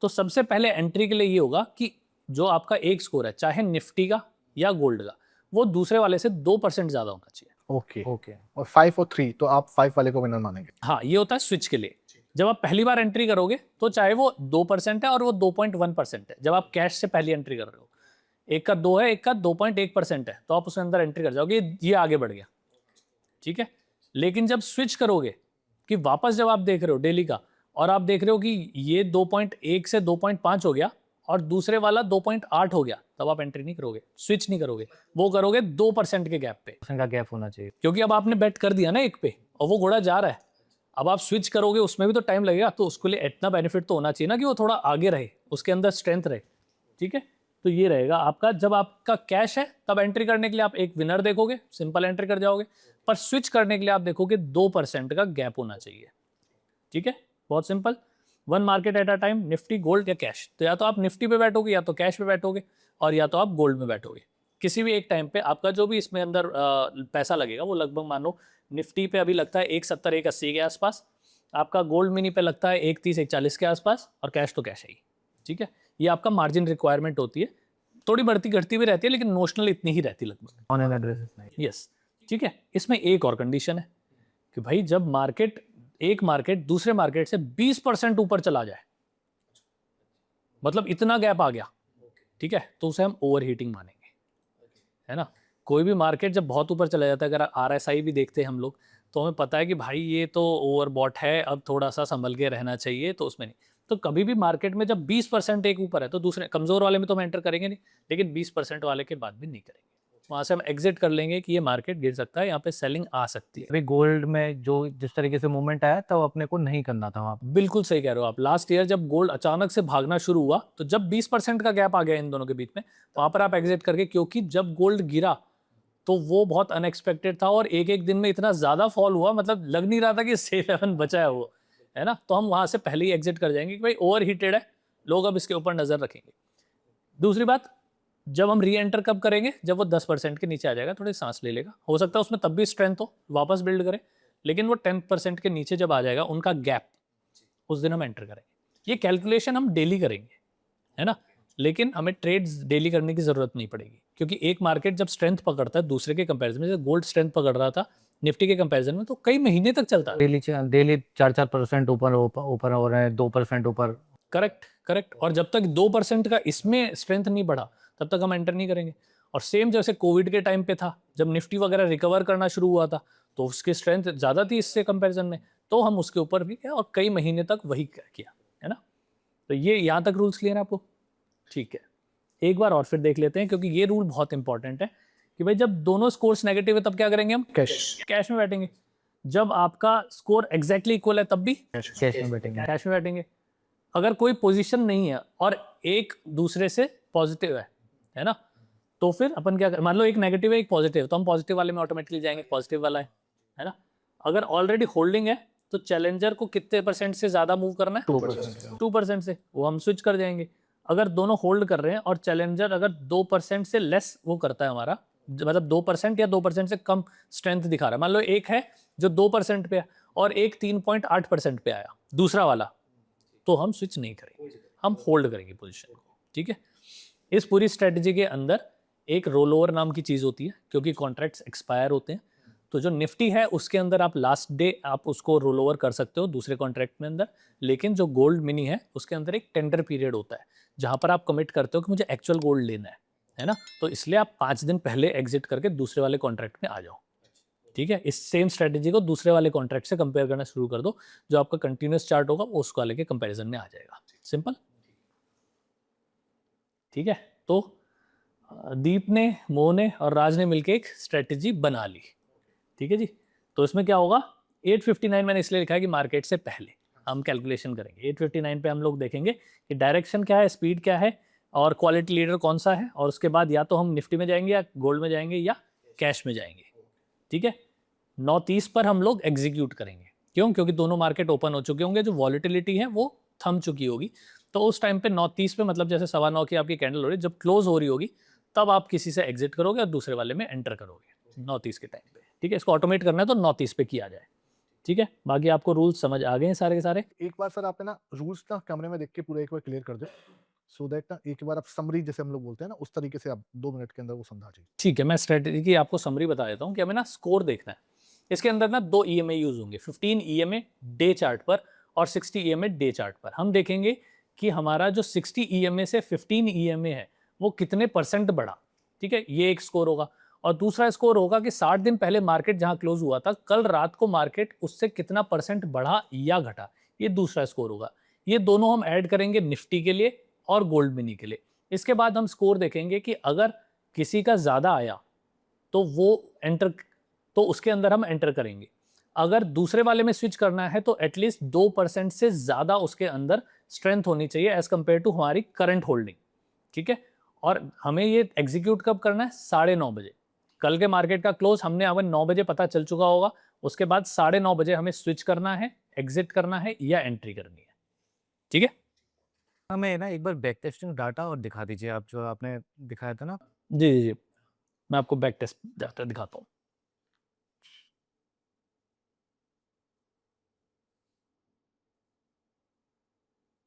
तो सबसे पहले एंट्री के लिए ये होगा कि जो आपका एक स्कोर है, चाहे निफ्टी का या गोल्ड का, वो दूसरे वाले से 2% ज्यादा होना चाहिए। Okay, okay. और 5 और 3 तो आप 5 वाले को विनर मानेंगे। हाँ, ये होता है स्विच के लिए। जब आप पहली बार एंट्री करोगे तो चाहे वो 2% है और वो 2.1% है, जब आप कैश से पहली एंट्री कर रहे हो, एक का 2 है, एक का 2.1% है, तो आप उसके अंदर एंट्री कर जाओगे, ये आगे बढ़ गया, ठीक है। लेकिन जब स्विच करोगे कि वापस जब आप देख रहे हो डेली का और आप देख रहे हो कि ये 2.1 से 2.5 हो गया और दूसरे वाला 2.8 हो गया, तब आप एंट्री नहीं करोगे, स्विच नहीं करोगे, वो करोगे 2% के गैप पे, परसेंट का गैप होना चाहिए। क्योंकि अब आपने बेट कर दिया ना एक पे और वो घोड़ा जा रहा है। अब आप स्विच करोगे उसमें भी तो टाइम लगेगा, तो उसके लिए इतना बेनिफिट तो होना चाहिए ना कि वो थोड़ा आगे रहे, उसके अंदर स्ट्रेंथ रहे, ठीक है। तो ये रहेगा आपका, जब आपका कैश है तब एंट्री करने के लिए आप एक विनर देखोगे, सिंपल एंट्री कर जाओगे, पर स्विच करने के लिए आप देखोगे 2% का गैप होना चाहिए, ठीक है, बहुत simple. One market at a time, Nifty, gold या कैश। तो या तो आप निफ्टी पे बैठोगे या तो कैश पे बैठोगे और या तो आप गोल्ड में बैठोगे। किसी भी एक टाइम पे आपका जो भी इसमें अंदर पैसा लगेगा वो लगभग मानो निफ्टी पे अभी लगता है 170 180 के आसपास, आपका गोल्ड मिनी पे लगता है 130 140 के आसपास, और कैश तो कैश है ही, ठीक है। ये आपका मार्जिन रिक्वायरमेंट होती है, थोड़ी बढ़ती घटती भी रहती है लेकिन नोशनल इतनी ही रहती है लगभग। ऑन एन एड्रेस नहीं। यस, ठीक है। इसमें एक और कंडीशन है कि भाई जब एक मार्केट दूसरे मार्केट से 20% ऊपर चला जाए, मतलब इतना गैप आ गया, ठीक है, तो उसे हम ओवर हीटिंग मानेंगे, है ना। कोई भी मार्केट जब बहुत ऊपर चला जाता है, अगर RSI भी देखते हैं हम लोग, तो हमें पता है कि भाई ये तो ओवरबॉट है, अब थोड़ा सा संभल के रहना चाहिए, तो उसमें नहीं। तो कभी भी मार्केट में जब 20% एक ऊपर है तो दूसरे कमजोर वाले में तो हम एंटर करेंगे नहीं, लेकिन 20% वाले के बाद भी नहीं करेंगे, वहां से हम एग्जिट कर लेंगे कि ये मार्केट गिर सकता है, यहाँ पे सेलिंग आ सकती है। अभी गोल्ड में जो जिस तरीके से मूवमेंट आया तो अपने को नहीं करना था वहाँ पे। बिल्कुल सही कह रहे हो आप। लास्ट ईयर जब गोल्ड अचानक से भागना शुरू हुआ, तो जब 20% का गैप आ गया इन दोनों के बीच में, वहां पर आप एग्जिट करके, क्योंकि जब गोल्ड गिरा तो वो बहुत अनएक्सपेक्टेड था और एक एक दिन में इतना ज्यादा फॉल हुआ, मतलब लग नहीं रहा था कि सेफ हेवन बचा है वो, है ना। तो हम वहां से पहले ही एग्जिट कर जाएंगे कि भाई ओवर हीटेड है, लोग अब इसके ऊपर नजर रखेंगे। दूसरी बात, जब हम री एंटर कब करेंगे, जब वो 10% के नीचे आ जाएगा, थोड़ी सांस ले लेगा, हो सकता है उसमें तब भी स्ट्रेंथ हो, वापस बिल्ड करे, लेकिन वो 10% के नीचे जब आ जाएगा उनका गैप, उस दिन हम एंटर करेंगे। ये कैलकुलेशन हम डेली करेंगे, है ना, लेकिन हमें ट्रेड्स डेली करने की जरूरत नहीं पड़ेगी, क्योंकि एक मार्केट जब स्ट्रेंथ पकड़ता है दूसरे के कंपैरिजन में, जैसे गोल्ड स्ट्रेंथ पकड़ रहा था निफ्टी के कंपैरिजन में, तो कई महीने तक चलता है। डेली 4% ऊपर ऊपर हो रहे हैं, 2% ऊपर। Correct correct. और जब तक 2% का इसमें स्ट्रेंथ नहीं बढ़ा तब तक हम एंटर नहीं करेंगे। और सेम जैसे कोविड के टाइम पे था, जब निफ्टी वगैरह रिकवर करना शुरू हुआ था, तो उसकी स्ट्रेंथ ज़्यादा थी इससे कंपैरिजन में, तो हम उसके ऊपर भी किया और कई महीने तक वही किया, है ना। तो ये यहाँ तक रूल्स क्लियर है आपको, ठीक है। एक बार और फिर देख लेते हैं, क्योंकि ये रूल बहुत इंपॉर्टेंट है कि भाई जब दोनों स्कोर्स नेगेटिव है तब क्या करेंगे हम, कैश में बैठेंगे। जब आपका स्कोर एग्जैक्टली इक्वल है तब भी कैश में बैठेंगे। कैश में बैठेंगे। अगर कोई पोजीशन नहीं है और एक दूसरे से पॉजिटिव है ना, तो फिर अपन क्या मान लो एक नेगेटिव है एक पॉजिटिव, तो हम पॉजिटिव वाले में ऑटोमेटिकली जाएंगे, पॉजिटिव वाला है ना। अगर ऑलरेडी होल्डिंग है तो चैलेंजर को कितने % से ज्यादा मूव करना है, 2% से, वो हम स्विच कर जाएंगे। अगर दोनों होल्ड कर रहे हैं और चैलेंजर अगर 2% से लेस वो करता है हमारा, मतलब 2% या 2% से कम स्ट्रेंथ दिखा रहा है, मान लो एक है जो 2% पे है और एक 3.8% पे आया दूसरा वाला, तो हम स्विच नहीं करेंगे, हम होल्ड करेंगे पोजीशन को, ठीक है। इस पूरी स्ट्रेटजी के अंदर एक रोल ओवर नाम की चीज़ होती है, क्योंकि कॉन्ट्रैक्ट्स एक्सपायर होते हैं। तो जो निफ्टी है उसके अंदर आप लास्ट डे आप उसको रोल ओवर कर सकते हो दूसरे कॉन्ट्रैक्ट में अंदर, लेकिन जो गोल्ड मिनी है उसके अंदर एक टेंडर पीरियड होता है जहाँ पर आप कमिट करते हो कि मुझे एक्चुअल गोल्ड लेना है ना। तो इसलिए आप 5 दिन पहले एग्जिट करके दूसरे वाले कॉन्ट्रैक्ट में आ जाओ। ठीक है, इस सेम स्ट्रेटेजी को दूसरे वाले कॉन्ट्रैक्ट से कंपेयर करना शुरू कर दो, जो आपका कंटिन्यूस चार्ट होगा वो उस वाले के कंपैरिजन में आ जाएगा। सिंपल। ठीक है, तो दीप ने, मोह ने और राज ने मिलकर एक स्ट्रेटेजी बना ली। ठीक है जी, तो इसमें क्या होगा, 859 मैंने इसलिए लिखा है कि मार्केट से पहले हम कैलकुलेशन करेंगे। 859 पे हम लोग देखेंगे कि डायरेक्शन क्या है, स्पीड क्या है और क्वालिटी लीडर कौन सा है, और उसके बाद या तो हम निफ्टी में जाएंगे या गोल्ड में जाएंगे या कैश में जाएंगे। ठीक है, 9:30 पर हम लोग एग्जीक्यूट करेंगे। क्यों? क्योंकि दोनों मार्केट ओपन हो चुके होंगे, जो वॉलिटिलिटी है वो थम चुकी होगी। तो उस टाइम पे 9:30 पे, मतलब जैसे 9:15 की आपकी कैंडल हो रही है, जब क्लोज हो रही होगी तब आप किसी से एग्जिट करोगे और दूसरे वाले में एंटर करोगे 9:30 के टाइम पे। ठीक है, इसको ऑटोमेट करना है तो 9:30 पे किया जाए। ठीक है, बाकी आपको रूल्स समझ आ गए हैं सारे के सारे। एक बार सर आप है ना रूल्स ना कैमरे में देख के पूरा एक बार क्लियर कर दो, सो दैट ना एक बार आप समरी जैसे हम लोग बोलते हैं ना उस तरीके से आप 2 मिनट के अंदर वो समझा दीजिए। ठीक है, मैं स्ट्रेटेजी की आपको समरी बता देता हूँ कि हमें ना स्कोर देखना है। इसके अंदर ना 2 ईएमए यूज होंगे, 15 ईएमए डे चार्ट पर और 60 ईएमए डे चार्ट पर। हम देखेंगे कि हमारा जो 60 ईएमए से 15 ईएमए है वो कितने परसेंट बढ़ा। ठीक है, ये एक स्कोर होगा। और दूसरा स्कोर होगा कि 60 दिन पहले मार्केट जहां क्लोज हुआ था, कल रात को मार्केट उससे कितना परसेंट बढ़ा या घटा, ये दूसरा स्कोर होगा। ये दोनों हम ऐड करेंगे निफ्टी के लिए और गोल्ड मिनी के लिए। इसके बाद हम स्कोर देखेंगे कि अगर किसी का ज़्यादा आया तो वो एंटर, तो उसके अंदर हम एंटर करेंगे। अगर दूसरे वाले में स्विच करना है तो एटलीस्ट 2% से ज़्यादा उसके अंदर स्ट्रेंथ होनी चाहिए एज कंपेयर टू हमारी करंट होल्डिंग। ठीक है, और हमें ये एग्जीक्यूट कब करना है, 9:30 बजे। कल के मार्केट का क्लोज हमने अगर 9 बजे पता चल चुका होगा, उसके बाद 9:30 बजे हमें स्विच करना है, एग्जिट करना है या एंट्री करनी है। ठीक है, हमें ना एक बार बैक टेस्टिंग डाटा और दिखा दीजिए, आप जो आपने दिखाया था ना। जी जी जी, मैं आपको बैक टेस्ट डाटा दिखाता हूँ।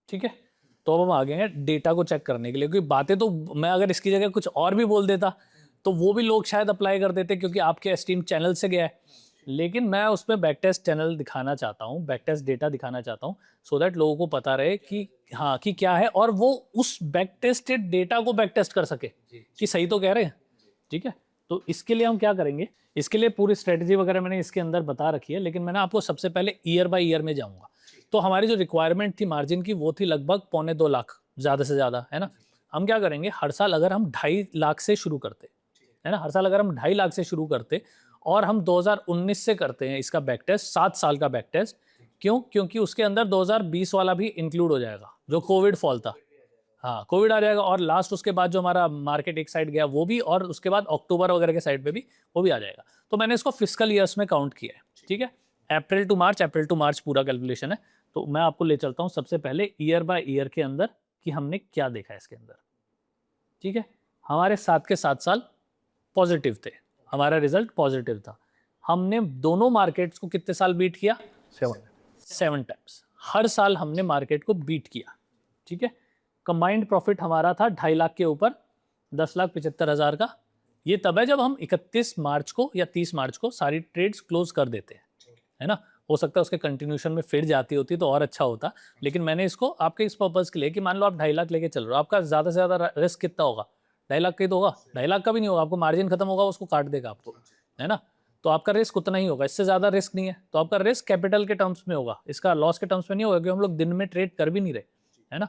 ठीक है, तो अब हम आ गए हैं डेटा को चेक करने के लिए, क्योंकि बातें तो मैं अगर इसकी जगह कुछ और भी बोल देता तो वो भी लोग शायद अप्लाई कर देते, क्योंकि आपके एस्टीम चैनल से गया है। लेकिन मैं उसमें बैक टेस्ट चैनल दिखाना चाहता हूँ, बैक टेस्ट डेटा दिखाना चाहता हूँ, सो दैट लोगों को पता रहे कि हाँ कि क्या है, और वो उस बैक टेस्टेड डेटा को बैक टेस्ट कर सके कि सही तो कह रहे हैं। ठीक है, तो इसके लिए हम क्या करेंगे, इसके लिए पूरी स्ट्रेटजी वगैरह मैंने इसके अंदर बता रखी है, लेकिन मैंने आपको सबसे पहले ईयर बाय ईयर में जाऊंगा। तो हमारी जो रिक्वायरमेंट थी मार्जिन की वो थी लगभग 1.25 लाख ज़्यादा से ज़्यादा, है ना। हम क्या करेंगे, हर साल अगर हम 2.5 लाख से शुरू करते, है ना, हर साल अगर हम 2.5 लाख से शुरू करते और हम 2019 से करते हैं इसका बैक टेस्ट, 7 साल का बैक टेस्ट। क्यों? क्योंकि उसके अंदर 2020 वाला भी इंक्लूड हो जाएगा, जो कोविड फॉल था। हाँ, कोविड आ जाएगा, और लास्ट उसके बाद जो हमारा मार्केट एक साइड गया वो भी, और उसके बाद अक्टूबर वगैरह के साइड पे भी वो भी आ जाएगा। तो मैंने इसको फिस्कल ईयर्स में काउंट किया है। ठीक है, अप्रैल टू मार्च पूरा कैलकुलेशन है। तो मैं आपको ले चलता हूँ सबसे पहले ईयर बाय ईयर के अंदर कि हमने क्या देखा है इसके अंदर। ठीक है, हमारे 7 के 7 साल पॉजिटिव थे, हमारा रिजल्ट पॉजिटिव था। हमने दोनों मार्केट्स को कितने साल बीट किया, 7 टाइम्स। हर साल हमने मार्केट को बीट किया। ठीक है, कंबाइंड प्रॉफिट हमारा था 2.5 लाख के ऊपर, 10,75,000 का। ये तब है जब हम 31 मार्च को या 30 मार्च को सारी ट्रेड्स क्लोज कर देते हैं, है ना। हो सकता है उसके कंटिन्यूशन में फिर जाती होती तो और अच्छा होता, लेकिन मैंने इसको आपके इस पर्पज़ के लिए कि मान लो आप 2.5 लाख लेके चल रहे हो, आपका ज़्यादा से ज़्यादा रिस्क कितना होगा, 2.5 लाख का ही तो होगा। 2.5 लाख का भी नहीं होगा, आपको मार्जिन खत्म होगा, उसको काट देगा आपको, है ना। तो आपका रिस्क उतना ही होगा, इससे ज़्यादा रिस्क नहीं है। तो आपका रिस्क कैपिटल के टर्म्स में होगा, इसका लॉस के टर्म्स में नहीं होगा, क्योंकि हम लोग दिन में ट्रेड कर भी नहीं रहे, है ना।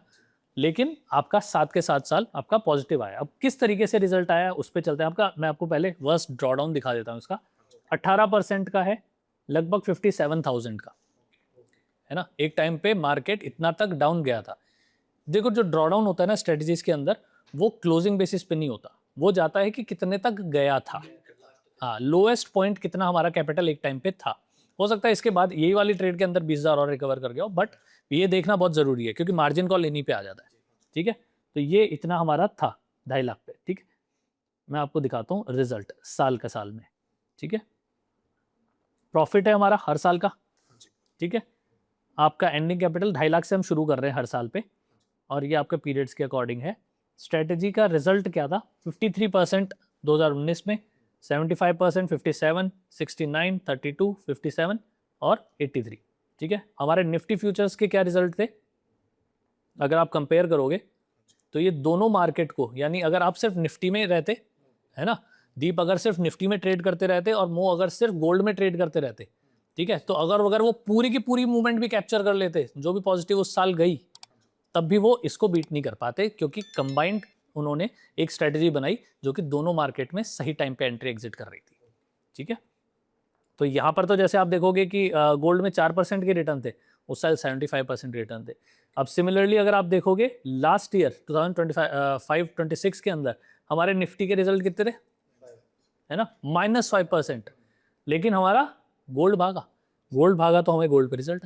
लेकिन आपका 7 के 7 साल आपका पॉजिटिव आया। अब किस तरीके से रिजल्ट आया उस पर चलते हैं। आपका मैं आपको पहले वर्स्ट ड्रॉडाउन दिखा देता हूँ इसका। 18% का है, लगभग 57,000 का, है ना। एक टाइम पे मार्केट इतना तक डाउन गया था। देखो, जो ड्रॉडाउन होता है ना स्ट्रेटजीज के अंदर, वो क्लोजिंग बेसिस पे नहीं होता, वो जाता है कि कितने तक गया था। हाँ, लोएस्ट पॉइंट कितना हमारा कैपिटल एक टाइम पे था। हो सकता है इसके बाद यही वाली ट्रेड के अंदर 20,000 और रिकवर कर गया हो, बट ये देखना बहुत ज़रूरी है, क्योंकि मार्जिन कॉल इन्हीं पे आ जाता है। ठीक है, तो ये इतना हमारा था 2.5 लाख पे। ठीक है, मैं आपको दिखाता हूँ रिजल्ट साल का साल में। ठीक है, प्रॉफिट है हमारा हर साल का। ठीक है, आपका एंडिंग कैपिटल 2.5 लाख से हम शुरू कर रहे हैं हर साल पे, और ये आपके पीरियड्स के अकॉर्डिंग है। स्ट्रेटजी का रिजल्ट क्या था? 53% 2019 में, 75%, 57, 69, 32, 57 और 83। ठीक है, हमारे निफ्टी फ्यूचर्स के क्या रिजल्ट थे? अगर आप कंपेयर करोगे तो ये दोनों मार्केट को, यानी अगर आप सिर्फ निफ्टी में रहते, है ना, दीप अगर सिर्फ निफ्टी में ट्रेड करते रहते और मो अगर सिर्फ गोल्ड में ट्रेड करते रहते, ठीक है, तो अगर वो पूरी की पूरी मूवमेंट भी कैप्चर कर लेते जो भी पॉजिटिव उस साल गई, तब भी वो इसको बीट नहीं कर पाते, क्योंकि कंबाइंड उन्होंने एक स्ट्रेटजी बनाई जो कि दोनों मार्केट में सही टाइम पे एंट्री एग्जिट कर रही थी। ठीक है, तो यहाँ पर तो जैसे आप देखोगे कि गोल्ड में 4% के रिटर्न थे, उस साल 75% रिटर्न थे। अब सिमिलरली अगर आप देखोगे लास्ट ईयर 2025-26 के अंदर हमारे निफ्टी के रिजल्ट कितने थे, है ना, -5%, लेकिन हमारा गोल्ड भागा तो हमें गोल्ड पे रिजल्ट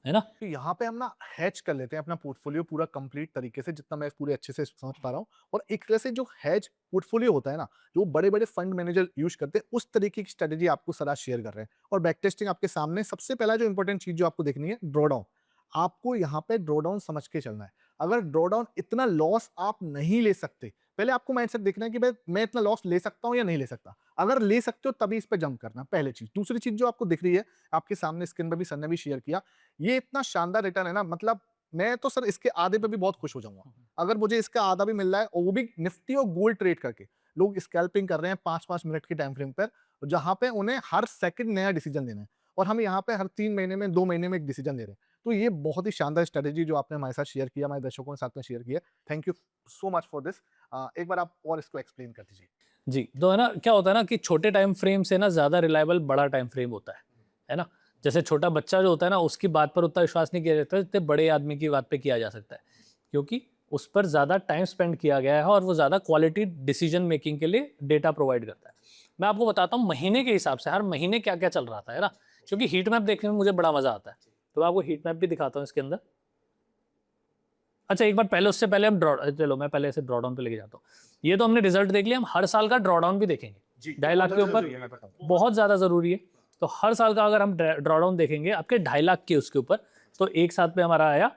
है ना। तो यहाँ पे हम ना हैज कर लेते हैं अपना पोर्टफोलियो पूरा कंप्लीट तरीके से, जितना मैं पूरे अच्छे से समझ पा रहा हूँ। और एक तरह से जो हैज पोर्टफोलियो होता है ना, जो बड़े बड़े फंड मैनेजर यूज करते हैं, उस तरीके की स्ट्रेटेजी आपको सलाह शेयर कर रहे हैं। और बैक टेस्टिंग आपके सामने, सबसे पहला जो इंपॉर्टेंट चीज जो आपको देखनी है, ड्रॉडाउन। आपको यहाँ पे ड्रॉडाउन समझ के चलना है। अगर ड्रॉडाउन इतना लॉस आप नहीं ले सकते, पहले आपको माइंडसेट देखना है कि भाई मैं इतना लॉस ले सकता हूँ या नहीं ले सकता। अगर ले सकते हो तभी इस पे जंप करना, पहली चीज। दूसरी चीज जो आपको दिख रही है आपके सामने स्क्रीन पे भी सर ने भी शेयर किया, ये इतना शानदार रिटर्न है ना, मतलब मैं तो सर इसके आधे पे भी बहुत खुश हो जाऊंगा। अगर मुझे इसका आधा भी मिल रहा है, और वो भी निफ्टी और गोल्ड ट्रेड करके। लोग स्कैल्पिंग कर रहे हैं 5-5 मिनट के टाइम फ्रेम पर, जहां पे उन्हें हर सेकंड नया डिसीजन लेना है, और हम यहाँ पे हर 3 महीने में, 2 महीने में एक डिसीजन ले रहे हैं। तो ये बहुत ही शानदार स्ट्रेटेजी जो आपने हमारे साथ शेयर किया, हमारे दर्शकों के साथ में शेयर किया। Thank you so much for this. एक बार आप और इसको एक्सप्लेन कर दीजिए। जी, तो है ना, क्या होता है ना कि छोटे टाइम फ्रेम से ना ज़्यादा रिलायबल बड़ा टाइम फ्रेम होता है ना। जैसे छोटा बच्चा जो होता है ना, उसकी बात पर उतना विश्वास नहीं किया जाता जितने बड़े आदमी की बात पे किया जा सकता है, क्योंकि उस पर ज़्यादा टाइम स्पेंड किया गया है और वो ज़्यादा क्वालिटी डिसीजन मेकिंग के लिए डेटा प्रोवाइड करता है। मैं आपको बताता हूँ महीने के हिसाब से हर महीने क्या क्या चल रहा था, है ना, क्योंकि हीट मैप देखने में मुझे बड़ा मज़ा आता है। तो मैं आपको हीट मैप भी दिखाता हूँ इसके अंदर। अच्छा, एक बार पहले, उससे पहले हम चलो मैं पहले इसे ड्रॉडाउन पे लेके जाता हूँ। ये तो हमने रिजल्ट देख लिया, हम हर साल का ड्रॉडाउन भी देखेंगे 2.5 लाख के ऊपर, बहुत ज़्यादा ज़रूरी है। तो हर साल का अगर हम ड्रॉडाउन देखेंगे आपके 2.5 लाख के उसके ऊपर, तो एक साथ में हमारा आया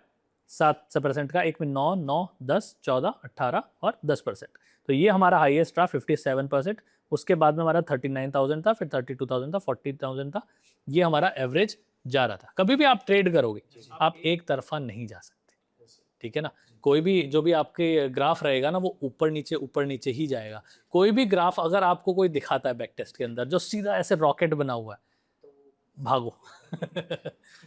7% का, एक में 9, 9, 10, 14, 18 और 10%। तो ये हमारा हाईएस्ट रहा 57%। उसके बाद में हमारा 39,000 था, फिर 32,000 था, 40,000 था। ये हमारा एवरेज जा रहा था। कभी भी आप ट्रेड करोगे, आप एक तरफा नहीं जा सकते, ठीक है ना। कोई भी जो भी आपके ग्राफ रहेगा ना, वो ऊपर नीचे ही जाएगा। कोई भी ग्राफ अगर आपको कोई दिखाता है बैक टेस्ट के अंदर जो सीधा ऐसे रॉकेट बना हुआ है, भागो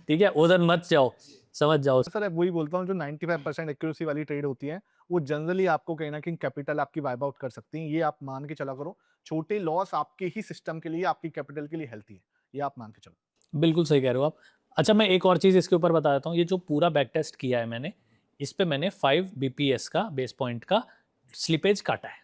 ठीक है, उधर मत जाओ, समझ जाओ। सर वही बोलता हूँ, जो 95% एक्यूरेसी वाली ट्रेड होती है, वो जनरली आपको कहीं ना कहीं कैपिटल आपकी वाइप आउट कर सकती हैं। ये आप मान के चला करो। छोटे लॉस आपके ही सिस्टम के लिए, आपकी कैपिटल के लिए हेल्थी है, ये आप मान के चलो। बिल्कुल सही कह रहे हो आप। अच्छा, मैं एक और चीज़ इसके ऊपर बता देता हूँ। ये जो पूरा बैक टेस्ट किया है मैंने, इस पे मैंने 5 बीपीएस का बेस पॉइंट का स्लिपेज काटा है,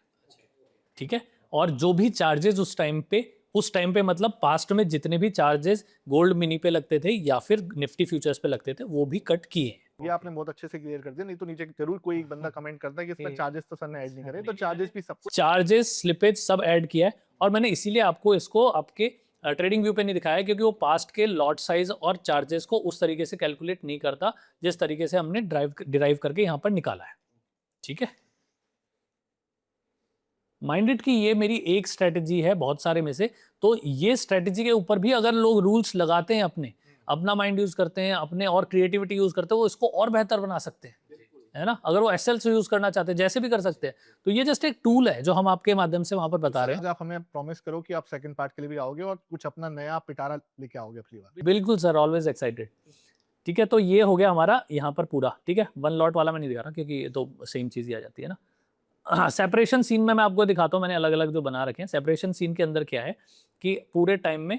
ठीक है। और जो भी चार्जेस उस टाइम पे मतलब पास्ट में जितने भी चार्जेस गोल्ड मिनी पे लगते थे या फिर निफ्टी फ्यूचर्स पे लगते थे, वो भी कट किए हैं। ये आपने बहुत अच्छे से क्लियर कर दिया, नहीं तो नीचे जरूर कोई एक बंदा कमेंट करता है कि इसमें चार्जेस तो सर ने ऐड नहीं करे, तो चार्जेस भी सब कुछ। चार्जेस, स्लिपेज सब ऐड किया है, और मैंने इसीलिए आपको इसको आपके ट्रेडिंग व्यू पे नहीं दिखाया, क्योंकि वो पास्ट के लॉट साइज और चार्जेस को उस तरीके से कैलकुलेट नहीं करता जिस तरीके से हमने डिराइव करके यहाँ पर निकाला है, ठीक है। माइंडेड की ये मेरी एक स्ट्रेटजी है बहुत सारे में से। तो ये स्ट्रेटजी के ऊपर भी अगर लोग रूल्स लगाते हैं, अपना माइंड यूज करते हैं, अपने और क्रिएटिविटी यूज करते हैं, वो इसको और बेहतर बना सकते हैं, है ना। अगर वो एसएल से यूज करना चाहते हैं, जैसे भी कर सकते हैं। तो ये जस्ट एक टूल है जो हम आपके माध्यम से वहां पर बता रहे हैं। आप हमें प्रॉमिस करो कि आप सेकंड पार्ट के लिए भी आओगे और कुछ अपना नया पिटारा लेके आओगे अगली बार। बिल्कुल सर, ऑलवेज एक्साइटेड। ठीक है, तो ये हो गया हमारा यहाँ पर पूरा, ठीक है। 1 लॉट वाला मैं नहीं दिखा रहा क्योंकि ये तो सेम चीज़ ही आ जाती है ना। हाँ, सेपरेशन सीन में मैं आपको दिखाता हूँ, मैंने अलग अलग जो बना रखे हैं। सेपरेशन सीन के अंदर क्या है कि पूरे टाइम में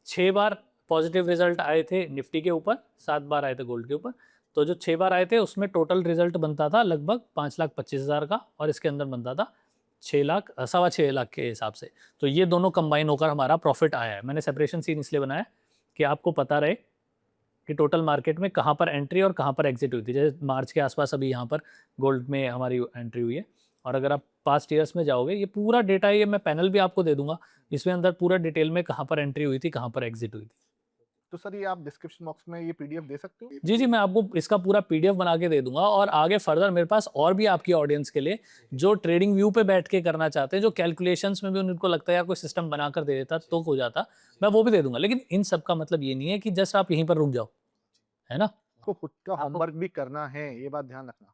6 बार पॉजिटिव रिजल्ट आए थे निफ्टी के ऊपर, 7 बार आए थे गोल्ड के ऊपर। तो जो 6 बार आए थे उसमें टोटल रिजल्ट बनता था लगभग 5,25,000 का, और इसके अंदर बनता था 6 लाख, 6.25 लाख के हिसाब से। तो ये दोनों कंबाइन होकर हमारा प्रॉफिट आया है। मैंने सेपरेशन सीन इसलिए बनाया कि आपको पता रहे कि टोटल मार्केट में कहाँ पर एंट्री और कहाँ पर एग्जिट हुई थी। जैसे मार्च के आसपास अभी यहाँ पर गोल्ड में हमारी एंट्री हुई है, और अगर आप पास्ट ईयर्स में जाओगे, ये पूरा डेटा, ये मैं पैनल भी आपको दे दूंगा, इसमें अंदर पूरा डिटेल में कहाँ पर एंट्री हुई थी, कहाँ पर एग्जिट हुई थी, तो सर ये आप डिस्क्रिप्शन बॉक्स में ये पीडीएफ दे सकते हो? जी, जी, मैं आपको इसका पूरा पीडीएफ बना के दे दूँगा और आगे फर्दर मेरे पास और भी आपकी ऑडियंस के लिए जो ट्रेडिंग व्यू पे बैठ के करना चाहते हैं, जो कैलकुलेशंस में भी उनको लगता है यार कोई सिस्टम बनाकर दे देता तो हो जाता, मैं वो भी दे दूँगा। लेकिन इन सब का मतलब ये नहीं है कि जस्ट आप यहीं पर रुक जाओ, है ना? आपको खुद का होमवर्क भी करना है, ये बात ध्यान रखना।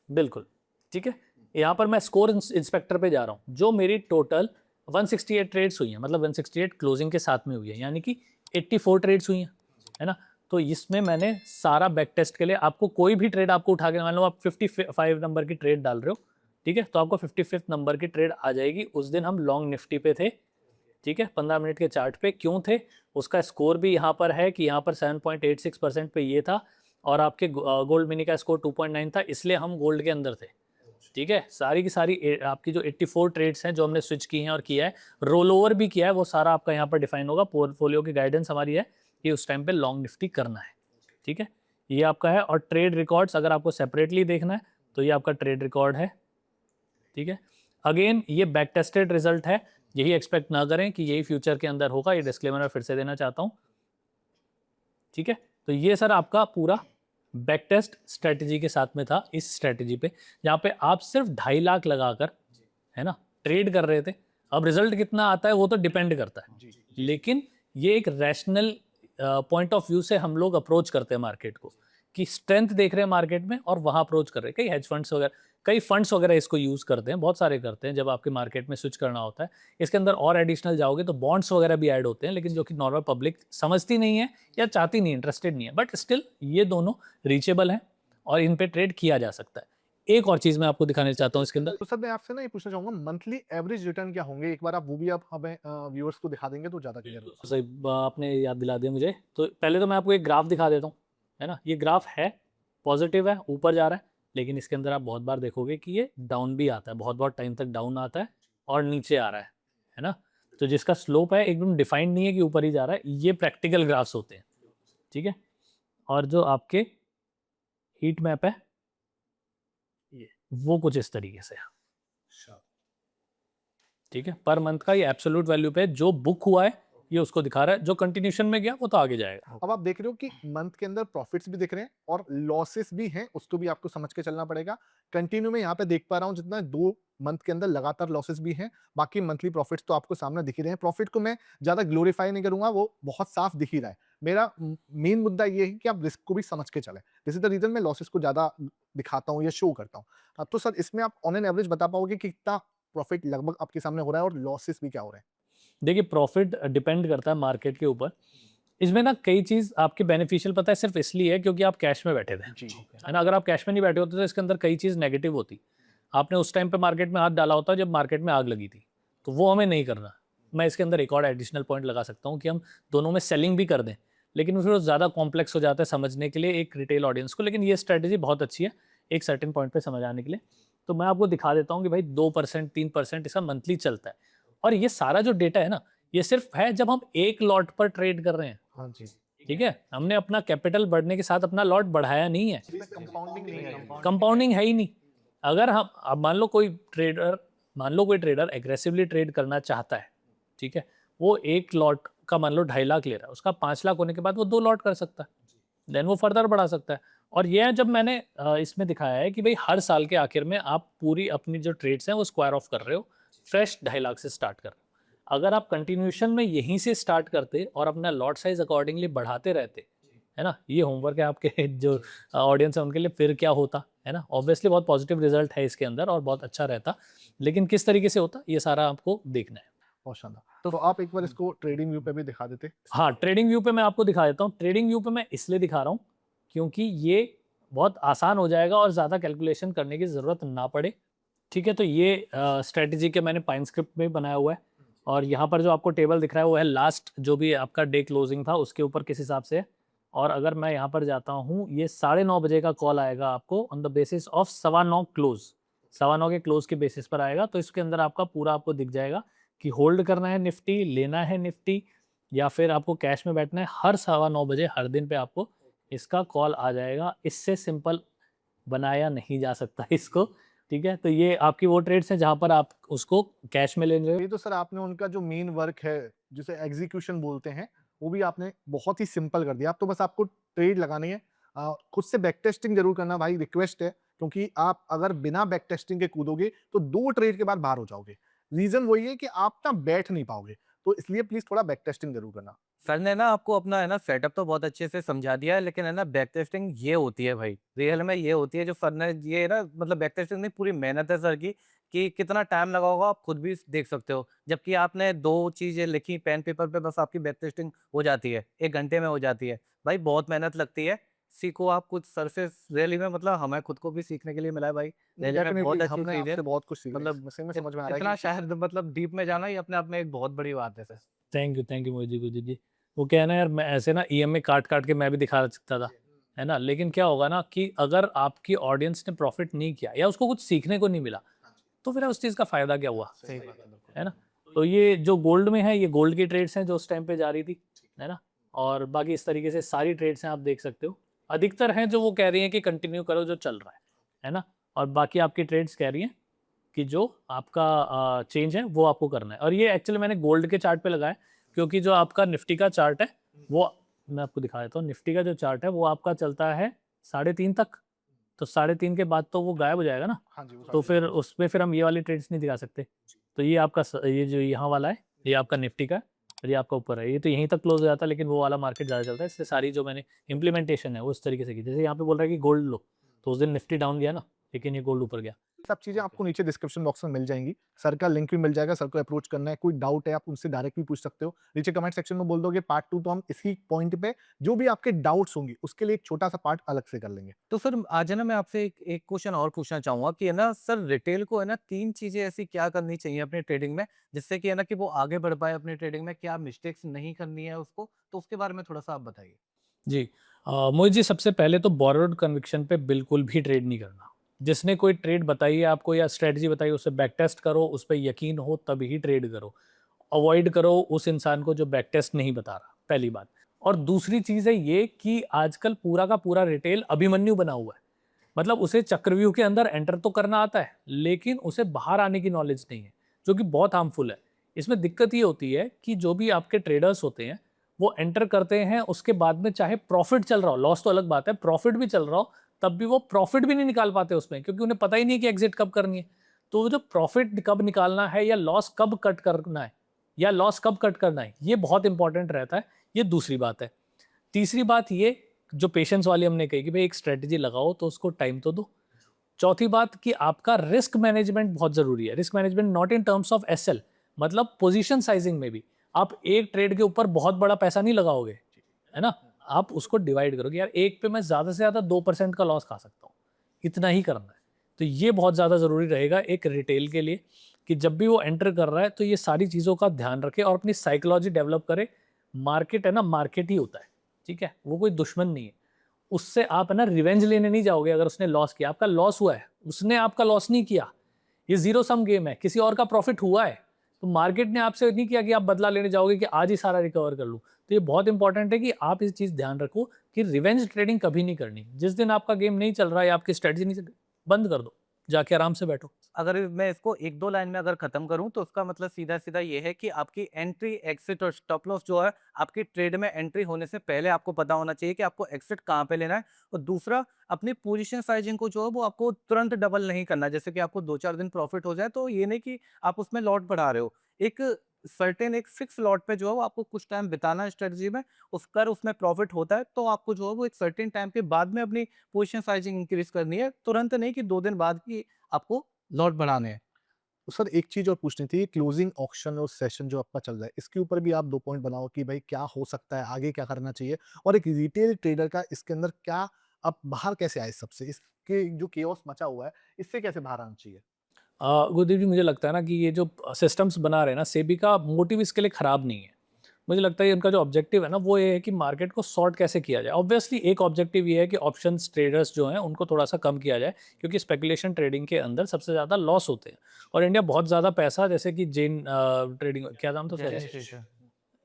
बिल्कुल, ठीक है? यहाँ पर मैं स्कोर इंस्पेक्टर पे जा रहा हूँ, जो मेरी टोटल 168 ट्रेड्स हुई हैं, मतलब 168 क्लोजिंग के साथ में हुई है, यानी कि 84 ट्रेड्स हुई हैं, है ना? तो इसमें मैंने सारा बैक टेस्ट के लिए आपको कोई भी ट्रेड आपको उठा के मान लो आप 55 नंबर की ट्रेड डाल रहे हो, ठीक है? तो आपको 55th नंबर की ट्रेड आ जाएगी। उस दिन हम लॉन्ग निफ्टी पे थे, ठीक है? 15 मिनट के चार्ट पे क्यों थे? उसका स्कोर भी यहाँ पर है कि यहाँ पर 7.86% पे ये था और आपके गोल्ड मिनी का स्कोर 2.9 था, इसलिए हम गोल्ड के अंदर थे। ठीक है, सारी की सारी आपकी जो 84 ट्रेड्स हैं जो हमने स्विच की हैं और किया है, रोल ओवर भी किया है, वो सारा आपका यहाँ पर डिफाइन होगा। पोर्टफोलियो की गाइडेंस हमारी है कि उस टाइम पे लॉन्ग निफ्टी करना है, ठीक है? ये आपका है। और ट्रेड रिकॉर्ड्स अगर आपको सेपरेटली देखना है तो ये आपका ट्रेड रिकॉर्ड है, ठीक है? अगेन ये बैक टेस्टेड रिजल्ट है, यही एक्सपेक्ट ना करें कि यही फ्यूचर के अंदर होगा। ये डिस्क्लेमर मैं फिर से देना चाहता हूँ, ठीक है? तो ये सर आपका पूरा बैक टेस्ट स्ट्रेटजी के साथ में था। इस स्ट्रेटजी पे जहाँ पे आप सिर्फ 2.5 लाख लगाकर, है ना, ट्रेड कर रहे थे। अब रिजल्ट कितना आता है वो तो डिपेंड करता है, लेकिन ये एक रैशनल पॉइंट ऑफ व्यू से हम लोग अप्रोच करते हैं मार्केट को, कि स्ट्रेंथ देख रहे हैं मार्केट में और वहाँ अप्रोच कर रहे हैं। कई हेज फंड्स वगैरह, कई फंड्स वगैरह इसको यूज़ करते हैं, बहुत सारे करते हैं जब आपके मार्केट में स्विच करना होता है। इसके अंदर और एडिशनल जाओगे तो बॉन्ड्स वगैरह भी ऐड होते हैं, लेकिन जो कि नॉर्मल पब्लिक समझती नहीं है या चाहती नहीं है, इंटरेस्टेड नहीं है। बट स्टिल ये दोनों रीचेबल हैं और इन पे ट्रेड किया जा सकता है। एक और चीज़ मैं आपको दिखाना चाहता हूँ इसके अंदर। तो सर मैं आपसे ना ये पूछना चाहूंगा मंथली एवरेज रिटर्न क्या होंगे? एक बार आप वो भी आप हमें व्यूअर्स को दिखा देंगे तो ज्यादा क्लियर होगा। सही आपने याद दिला दिया मुझे। तो पहले तो मैं आपको एक ग्राफ दिखा देता हूँ, है ना? ये ग्राफ है, पॉजिटिव है, ऊपर जा रहा है, लेकिन इसके अंदर आप बहुत बार देखोगे कि ये डाउन भी आता है, बहुत-बहुत टाइम तक डाउन आता है और नीचे आ रहा है ना? तो जिसका स्लोप है एकदम डिफाइंड नहीं है कि ऊपर ही जा रहा है, ये प्रैक्टिकल ग्राफ्स होते हैं, ठीक है? और जो आपके हीट मैप है, ये वो कुछ इस तरीके से है, ठीक है? पर मंथ का ये एब्सोल्यूट वैल्यू पे जो बुक हुआ है ये उसको दिखा रहा है, जो कंटिन्यूशन में गया वो तो आगे जाएगा। अब आप देख रहे हो कि मंथ के अंदर प्रॉफिट्स भी दिख रहे हैं और लॉसेस भी हैं, उसको भी आपको समझ के चलना पड़ेगा। कंटिन्यू में यहाँ पे देख पा रहा हूँ जितना 2 मंथ के अंदर लगातार लॉसेस भी हैं, बाकी मंथली प्रॉफिट्स तो आपको सामने दिख ही रहे हैं। प्रॉफिट को मैं ज़्यादा ग्लोरीफाई नहीं करूँगा, वो बहुत साफ दिख ही रहा है। मेरा मेन मुद्दा ये है कि आप रिस्क को भी समझ के चलें। दिस इज़ द रीज़न मैं लॉसेस को ज़्यादा दिखाता हूँ या शो करता हूँ। तो सर इसमें आप ऑन एन एवरेज बता पाओगे कि कितना प्रॉफिट लगभग आपके सामने हो रहा है और लॉसेस भी क्या हो रहे हैं? देखिए, प्रॉफिट डिपेंड करता है मार्केट के ऊपर। इसमें ना कई चीज़ आपके बेनिफिशियल पता है सिर्फ इसलिए है क्योंकि आप कैश में बैठे थे, है ना? अगर आप कैश में नहीं बैठे होते तो इसके अंदर कई चीज़ नेगेटिव होती। आपने उस टाइम पे मार्केट में हाथ डाला होता जब मार्केट में आग लगी थी, तो वो हमें नहीं करना। मैं इसके अंदर एक और एडिशनल पॉइंट लगा सकता हूँ कि हम दोनों में सेलिंग भी कर दें, लेकिन फिर वो ज़्यादा कॉम्प्लेक्स हो जाता है समझने के लिए एक रिटेल ऑडियंस को। लेकिन ये स्ट्रैटेजी बहुत अच्छी है एक सर्टेन पॉइंट पे समझ आने के लिए। तो मैं आपको दिखा देता हूँ कि भाई 2% 3% इसका मंथली चलता है। और ये सारा जो डेटा है ना, ये सिर्फ है जब हम एक लॉट पर ट्रेड कर रहे हैं, हाँ जी। ठीक है? हमने अपना कैपिटल बढ़ने के साथ अपना लॉट बढ़ाया नहीं है, कंपाउंडिंग नहीं है। कंपाउंडिंग है ही नहीं। अगर हम अब मान लो कोई ट्रेडर एग्रेसिवली ट्रेड करना चाहता है, ठीक है? वो एक लॉट का मान लो 2.5 लाख ले रहा है, उसका 5 लाख होने के बाद वो 2 लॉट कर सकता है, देन वो फर्दर बढ़ा सकता है। और ये जब मैंने इसमें दिखाया है कि भाई हर साल के आखिर में आप पूरी अपनी जो ट्रेड्स हैं वो स्क्वायर ऑफ कर रहे हो, फ्रेश 2.5 लाख से स्टार्ट कर रहे हो। अगर आप कंटिन्यूएशन में यहीं से स्टार्ट करते और अपना लॉट साइज अकॉर्डिंगली बढ़ाते रहते, है ना? ये होमवर्क है आपके जो ऑडियंस है उनके लिए, फिर क्या होता, है ना? ऑब्वियसली बहुत पॉजिटिव रिजल्ट है इसके अंदर और बहुत अच्छा रहता, लेकिन किस तरीके से होता ये सारा आपको देखना है। बहुत शानदार। तो आप एक बार इसको ट्रेडिंग व्यू पे भी दिखा देते। हाँ, ट्रेडिंग व्यू पे मैं आपको दिखा देता हूँ। ट्रेडिंग व्यू पे मैं इसलिए दिखा रहा हूँ क्योंकि ये बहुत आसान हो जाएगा और ज़्यादा कैलकुलेशन करने की ज़रूरत ना पड़े, ठीक है? तो ये स्ट्रैटेजी के मैंने पाइन स्क्रिप्ट में बनाया हुआ है और यहाँ पर जो आपको टेबल दिख रहा है वो है लास्ट जो भी आपका डे क्लोजिंग था उसके ऊपर किस हिसाब से है। और अगर मैं यहाँ पर जाता हूँ, ये 9:30 बजे का कॉल आएगा आपको on the basis of 9:15 close, 9:15 के क्लोज के बेसिस पर आएगा। तो इसके अंदर आपका पूरा आपको दिख जाएगा कि होल्ड करना है निफ्टी, लेना है निफ्टी या फिर आपको कैश में बैठना है। हर 9:15 बजे हर दिन पे आपको इसका कॉल आ जाएगा। इससे सिंपल बनाया नहीं जा सकता इसको, ठीक है? तो ये आपकी वो ट्रेड्स हैं जहाँ पर आप उसको कैश में ले रहे हो। ये तो सर आपने उनका जो मेन वर्क है जिसे एग्जीक्यूशन बोलते हैं वो भी आपने बहुत ही सिंपल कर दिया। अब तो बस आपको ट्रेड लगानी है। खुद से बैक टेस्टिंग ज़रूर करना भाई, रिक्वेस्ट है, क्योंकि आप अगर बिना बैक टेस्टिंग के कूदोगे तो 2 ट्रेड के बाद बाहर हो जाओगे। रीज़न वही है कि आप ना बैठ नहीं पाओगे, तो इसलिए प्लीज़ थोड़ा बैक टेस्टिंग ज़रूर करना। सर ने ना आपको अपना है ना सेटअप तो बहुत अच्छे से समझा दिया है, लेकिन है ना बैक टेस्टिंग ये होती है भाई, रियल में ये होती है जो सर ने ये ना मतलब बैक टेस्टिंग नहीं पूरी मेहनत है सर की, कि कितना टाइम लगा होगा आप खुद भी देख सकते हो। जबकि आपने 2 चीज़ें लिखी पेन पेपर पे, बस आपकी बैक टेस्टिंग हो जाती है, 1 घंटे में हो जाती है। भाई बहुत मेहनत लगती है, सीखो आप कुछ सर से, रियली में मतलब हमें खुद को भी सीखने के लिए मिला है भाई। रियली में डेफ़िनिटली बहुत अच्छी हमने चीज़ है, आपसे बहुत कुछ सीखा है। मतलब इसमें समझ में आ रहा है इतना कि शायद मतलब डीप में जाना ही अपने आप में एक बहुत बड़ी बात है sir. Thank you Mohit ji. वो क्या है ना यार, मैं ऐसे ना ईएमआई काट के मैं भी दिखा सकता था, है ना? लेकिन क्या होगा ना कि अगर आपकी ऑडियंस ने प्रॉफ़िट नहीं किया या उसको कुछ सीखने को नहीं मिला, तो फिर उस चीज़ का फ़ायदा क्या हुआ? सही बात है, बिल्कुल। है ना? तो ये जो गोल्ड में है, ये गोल्ड की ट्रेड्स हैं जो उस टाइम पे जा रही थी, है ना? और बाकी इस तरीके से सारी ट्रेड्स हैं, आप देख सकते हो। अधिकतर हैं जो वो कह रही हैं कि कंटिन्यू करो जो चल रहा है ना? और बाकी आपकी ट्रेड्स कह रही हैं कि जो आपका चेंज है वो आपको करना है। और ये एक्चुअली मैंने गोल्ड के चार्ट पे लगाया, क्योंकि जो आपका निफ्टी का चार्ट है वो मैं आपको दिखा देता हूँ। निफ्टी का जो चार्ट है वो आपका चलता है 3.5 तक, तो 3.5 के बाद तो वो गायब हो जाएगा ना, हाँ जी, वो तो साढ़े फिर उसमें फिर हम ये वाली ट्रेड्स नहीं दिखा सकते। तो ये आपका ये जो यहाँ वाला है, ये आपका निफ्टी का है, और ये आपका ऊपर है। ये तो यहीं तक क्लोज हो जाता है, लेकिन वो वाला मार्केट ज़्यादा चलता है, इसलिए सारी जो मैंने इम्प्लीमेंटेशन है वो उस तरीके से की। जैसे यहाँ पे बोल रहा है कि गोल्ड लो, तो उस दिन निफ्टी डाउन गया ना, लेकिन ये गोल्ड ऊपर गया। सब चीज़ें ओके। आपको नीचे डिस्क्रिप्शन बॉक्स में मिल जाएँगी। सर का लिंक भी मिल जाएगा, सर को अप्रोच करना है, कोई डाउट है आप उनसे डायरेक्ट भी पूछ सकते हो। नीचे कमेंट सेक्शन में बोल दोगे पार्ट 2, तो हम इसी पॉइंट पे जो भी आपके डाउट्स होंगी, उसके लिए एक छोटा-सा पार्ट अलग से कर लेंगे। तो सर आज है ना मैं आपसे एक एक क्वेश्चन और पूछना चाहूँगा कि है ना सर रिटेल को है ना 3 चीज़ें ऐसी क्या करनी चाहिए अपनी ट्रेडिंग में, जिससे कि है ना कि वो आगे बढ़ पाए अपनी ट्रेडिंग में, क्या मिस्टेक्स नहीं करनी है उसको? तो उसके बारे में थोड़ा-सा आप बताइए। जी। मोहित जी, सबसे पहले तो बोरोड कन्विक्शन पे बिल्कुल भी ट्रेड नहीं करना। जिसने कोई ट्रेड बताई है आपको या स्ट्रेटजी बताई है, उसे बैक टेस्ट करो, उस पे यकीन हो तभी ट्रेड करो। अवॉइड करो उस इंसान को जो बैक टेस्ट नहीं बता रहा, पहली बात। और दूसरी चीज़ है ये कि आजकल पूरा का पूरा रिटेल अभिमन्यु बना हुआ है। मतलब उसे चक्रव्यूह के अंदर एंटर तो करना आता है, लेकिन उसे बाहर आने की नॉलेज नहीं है, जो कि बहुत हार्मफुल है। इसमें दिक्कत ये होती है कि जो भी आपके ट्रेडर्स होते हैं, वो एंटर करते हैं, उसके बाद में चाहे प्रॉफिट चल रहा हो, लॉस तो अलग बात है, प्रॉफिट भी चल रहा हो, तब भी वो प्रॉफिट भी नहीं निकाल पाते उसमें, क्योंकि उन्हें पता ही नहीं है कि एग्जिट कब करनी है। तो वो जो प्रॉफिट कब निकालना है या लॉस कब कट करना है, ये बहुत इंपॉर्टेंट रहता है। ये दूसरी बात है। तीसरी बात ये, जो पेशेंस वाली हमने कही कि भाई एक स्ट्रेटजी लगाओ तो उसको टाइम तो दो। चौथी बात कि आपका रिस्क मैनेजमेंट बहुत ज़रूरी है। Risk management not in terms of SL, मतलब पोजीशन साइजिंग में भी। आप एक ट्रेड के ऊपर बहुत बड़ा पैसा नहीं लगाओगे, है ना? आप उसको डिवाइड करोगे, यार एक पे मैं ज़्यादा से ज़्यादा 2% का लॉस खा सकता हूँ, इतना ही करना है। तो ये बहुत ज़्यादा ज़रूरी रहेगा एक रिटेल के लिए, कि जब भी वो एंटर कर रहा है तो ये सारी चीज़ों का ध्यान रखे और अपनी साइकोलॉजी डेवलप करे। मार्केट है ना, मार्केट ही होता है, ठीक है? वो कोई दुश्मन नहीं है। उससे आप है ना रिवेंज लेने नहीं जाओगे। अगर उसने लॉस किया, आपका लॉस हुआ है, उसने आपका लॉस नहीं किया। ये ज़ीरो सम गेम है, किसी और का प्रॉफिट हुआ है। तो मार्केट ने आपसे नहीं किया कि आप बदला लेने जाओगे कि आज ही सारा रिकवर कर लूँ। तो ये बहुत इंपॉर्टेंट है कि आप इस चीज़ ध्यान रखो कि रिवेंज ट्रेडिंग कभी नहीं करनी। जिस दिन आपका गेम नहीं चल रहा है या आपकी स्ट्रेटजी नहीं बंद कर दो, जाके आराम से बैठो। अगर मैं इसको 1-2 लाइन में अगर खत्म करूँ तो उसका मतलब सीधा-सीधा ये है कि आपकी एंट्री, एक्सिट और स्टॉप लॉस जो है, आपकी ट्रेड में एंट्री होने से पहले आपको पता होना चाहिए कि आपको एक्सिट कहाँ पे लेना है। और दूसरा, अपनी पोजीशन साइजिंग को जो है वो आपको तुरंत डबल नहीं करना है। जैसे कि आपको 2-4 दिन प्रॉफिट हो जाए तो ये नहीं कि आप उसमें लॉट बढ़ा रहे हो। एक सर्टेन एक फिक्स लॉट पे जो है वो आपको कुछ टाइम बिताना है स्ट्रेटजी में, उसमें प्रॉफिट होता है तो आपको जो है वो एक सर्टेन टाइम के बाद में अपनी पोजीशन साइजिंग इंक्रीज़ करनी है। तुरंत नहीं कि 2 दिन बाद की आपको लॉट बढ़ाने हैं। तो सर एक चीज़ और पूछनी थी, क्लोजिंग ऑक्शन और सेशन जो आपका चल रहा है, इसके ऊपर भी आप 2 पॉइंट बनाओ कि भाई क्या हो सकता है, आगे क्या करना चाहिए? और एक रिटेल ट्रेडर का इसके अंदर क्या, आप बाहर कैसे आए सबसे? इसके जो केओस मचा हुआ है, इससे कैसे बाहर आना चाहिए? गुरदीप जी, मुझे लगता है ना कि ये जो सिस्टम्स बना रहे हैं ना, सेबी का मोटिव इसके लिए ख़राब नहीं है। मुझे लगता है उनका जो ऑब्जेक्टिव है ना, वो ये है कि मार्केट को सॉर्ट कैसे किया जाए। ऑब्वियसली एक ऑब्जेक्टिव ये है कि ऑप्शंस ट्रेडर्स जो हैं उनको थोड़ा सा कम किया जाए, क्योंकि स्पेकुलेशन ट्रेडिंग के अंदर सबसे ज़्यादा लॉस होते हैं। और इंडिया बहुत ज़्यादा पैसा, जैसे कि जेन ट्रेडिंग, क्या नाम था जय सॉरी, श्री कृष्ण।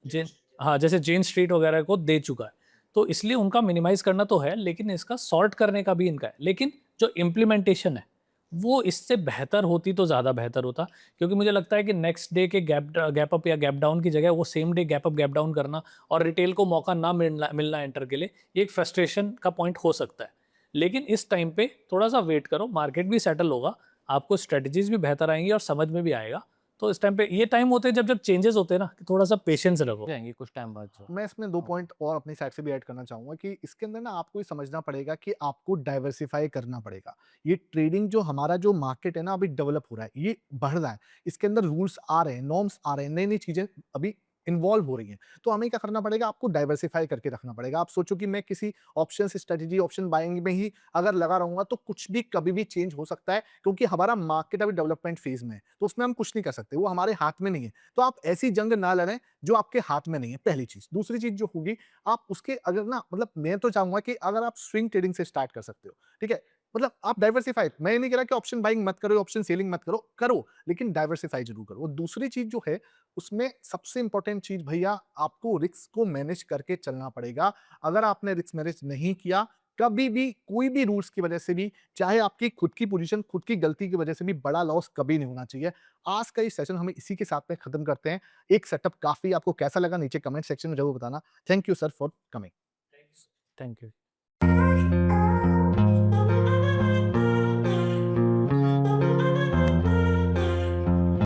जेन, हाँ, जैसे जेन स्ट्रीट वगैरह को दे चुका है। तो इसलिए उनका मिनिमाइज़ करना तो है, लेकिन इसका सॉर्ट करने का भी इनका है। लेकिन जो इम्प्लीमेंटेशन है, वो इससे बेहतर होती तो ज़्यादा बेहतर होता, क्योंकि मुझे लगता है कि नेक्स्ट डे के गैप अप या गैप डाउन की जगह वो same day gap up gap down करना और रिटेल को मौका ना मिलना मिलना एंटर के लिए, ये एक फ्रस्ट्रेशन का पॉइंट हो सकता है। लेकिन इस टाइम पे थोड़ा सा वेट करो, मार्केट भी सेटल होगा, आपको स्ट्रेटजीज भी बेहतर आएंगी और समझ में भी आएगा। तो इस टाइम पे ये टाइम होते हैं जब जब चेंजेस होते हैं ना, कि थोड़ा सा पेशेंस रखो। जाएंगे कुछ टाइम बाद जो। मैं इसमें 2 हाँ। पॉइंट और अपनी साइड से भी ऐड करना चाहूँगा कि इसके अंदर ना आपको ये समझना पड़ेगा कि आपको डाइवर्सिफ़ाई करना पड़ेगा। ये ट्रेडिंग जो हमारा जो मार्केट है ना अभी डेवलप हो रहा है, ये बढ़ रहा है। इसके अंदर रूल्स आ रहे हैं, नॉर्म्स आ रहे हैं, नई-नई चीज़ें अभी इन्वॉल्व हो रही हैं। तो हमें क्या करना पड़ेगा, आपको डाइवर्सिफ़ाई करके रखना पड़ेगा। आप सोचो कि मैं किसी ऑप्शंस स्ट्रैटेजी, ऑप्शन बाइंग में ही अगर लगा रहूँगा तो कुछ भी कभी भी चेंज हो सकता है, क्योंकि हमारा मार्केट अभी डेवलपमेंट फ़ेज़ में है। तो उसमें हम कुछ नहीं कर सकते, वो हमारे हाथ में नहीं है। तो आप ऐसी जंग ना लड़ें जो आपके हाथ में नहीं है, पहली चीज़। दूसरी चीज़ जो होगी, आप उसके अगर ना मतलब मैं तो चाहूँगा कि अगर आप स्विंग ट्रेडिंग से स्टार्ट कर सकते हो, ठीक है? मतलब आप डाइवर्सिफ़ाई, मैं ये नहीं कह रहा कि ऑप्शन बाइंग मत करो, ऑप्शन सेलिंग मत करो, करो, लेकिन डाइवर्सिफ़ाई ज़रूर करो। और दूसरी चीज़ जो है, उसमें सबसे इम्पोर्टेंट चीज़ भैया आपको रिस्क को मैनेज करके चलना पड़ेगा। अगर आपने रिस्क मैनेज नहीं किया, कभी भी कोई भी रूल्स की वजह से भी, चाहे आपकी खुद की पोज़ीशन, खुद की गलती की वजह से भी बड़ा लॉस कभी नहीं होना चाहिए। आज का ये सेशन हम इसी के साथ में खत्म करते हैं। एक सेटअप काफ़ी आपको कैसा लगा नीचे कमेंट सेक्शन में ज़रूर बताना। Thank you sir for coming. Thank you.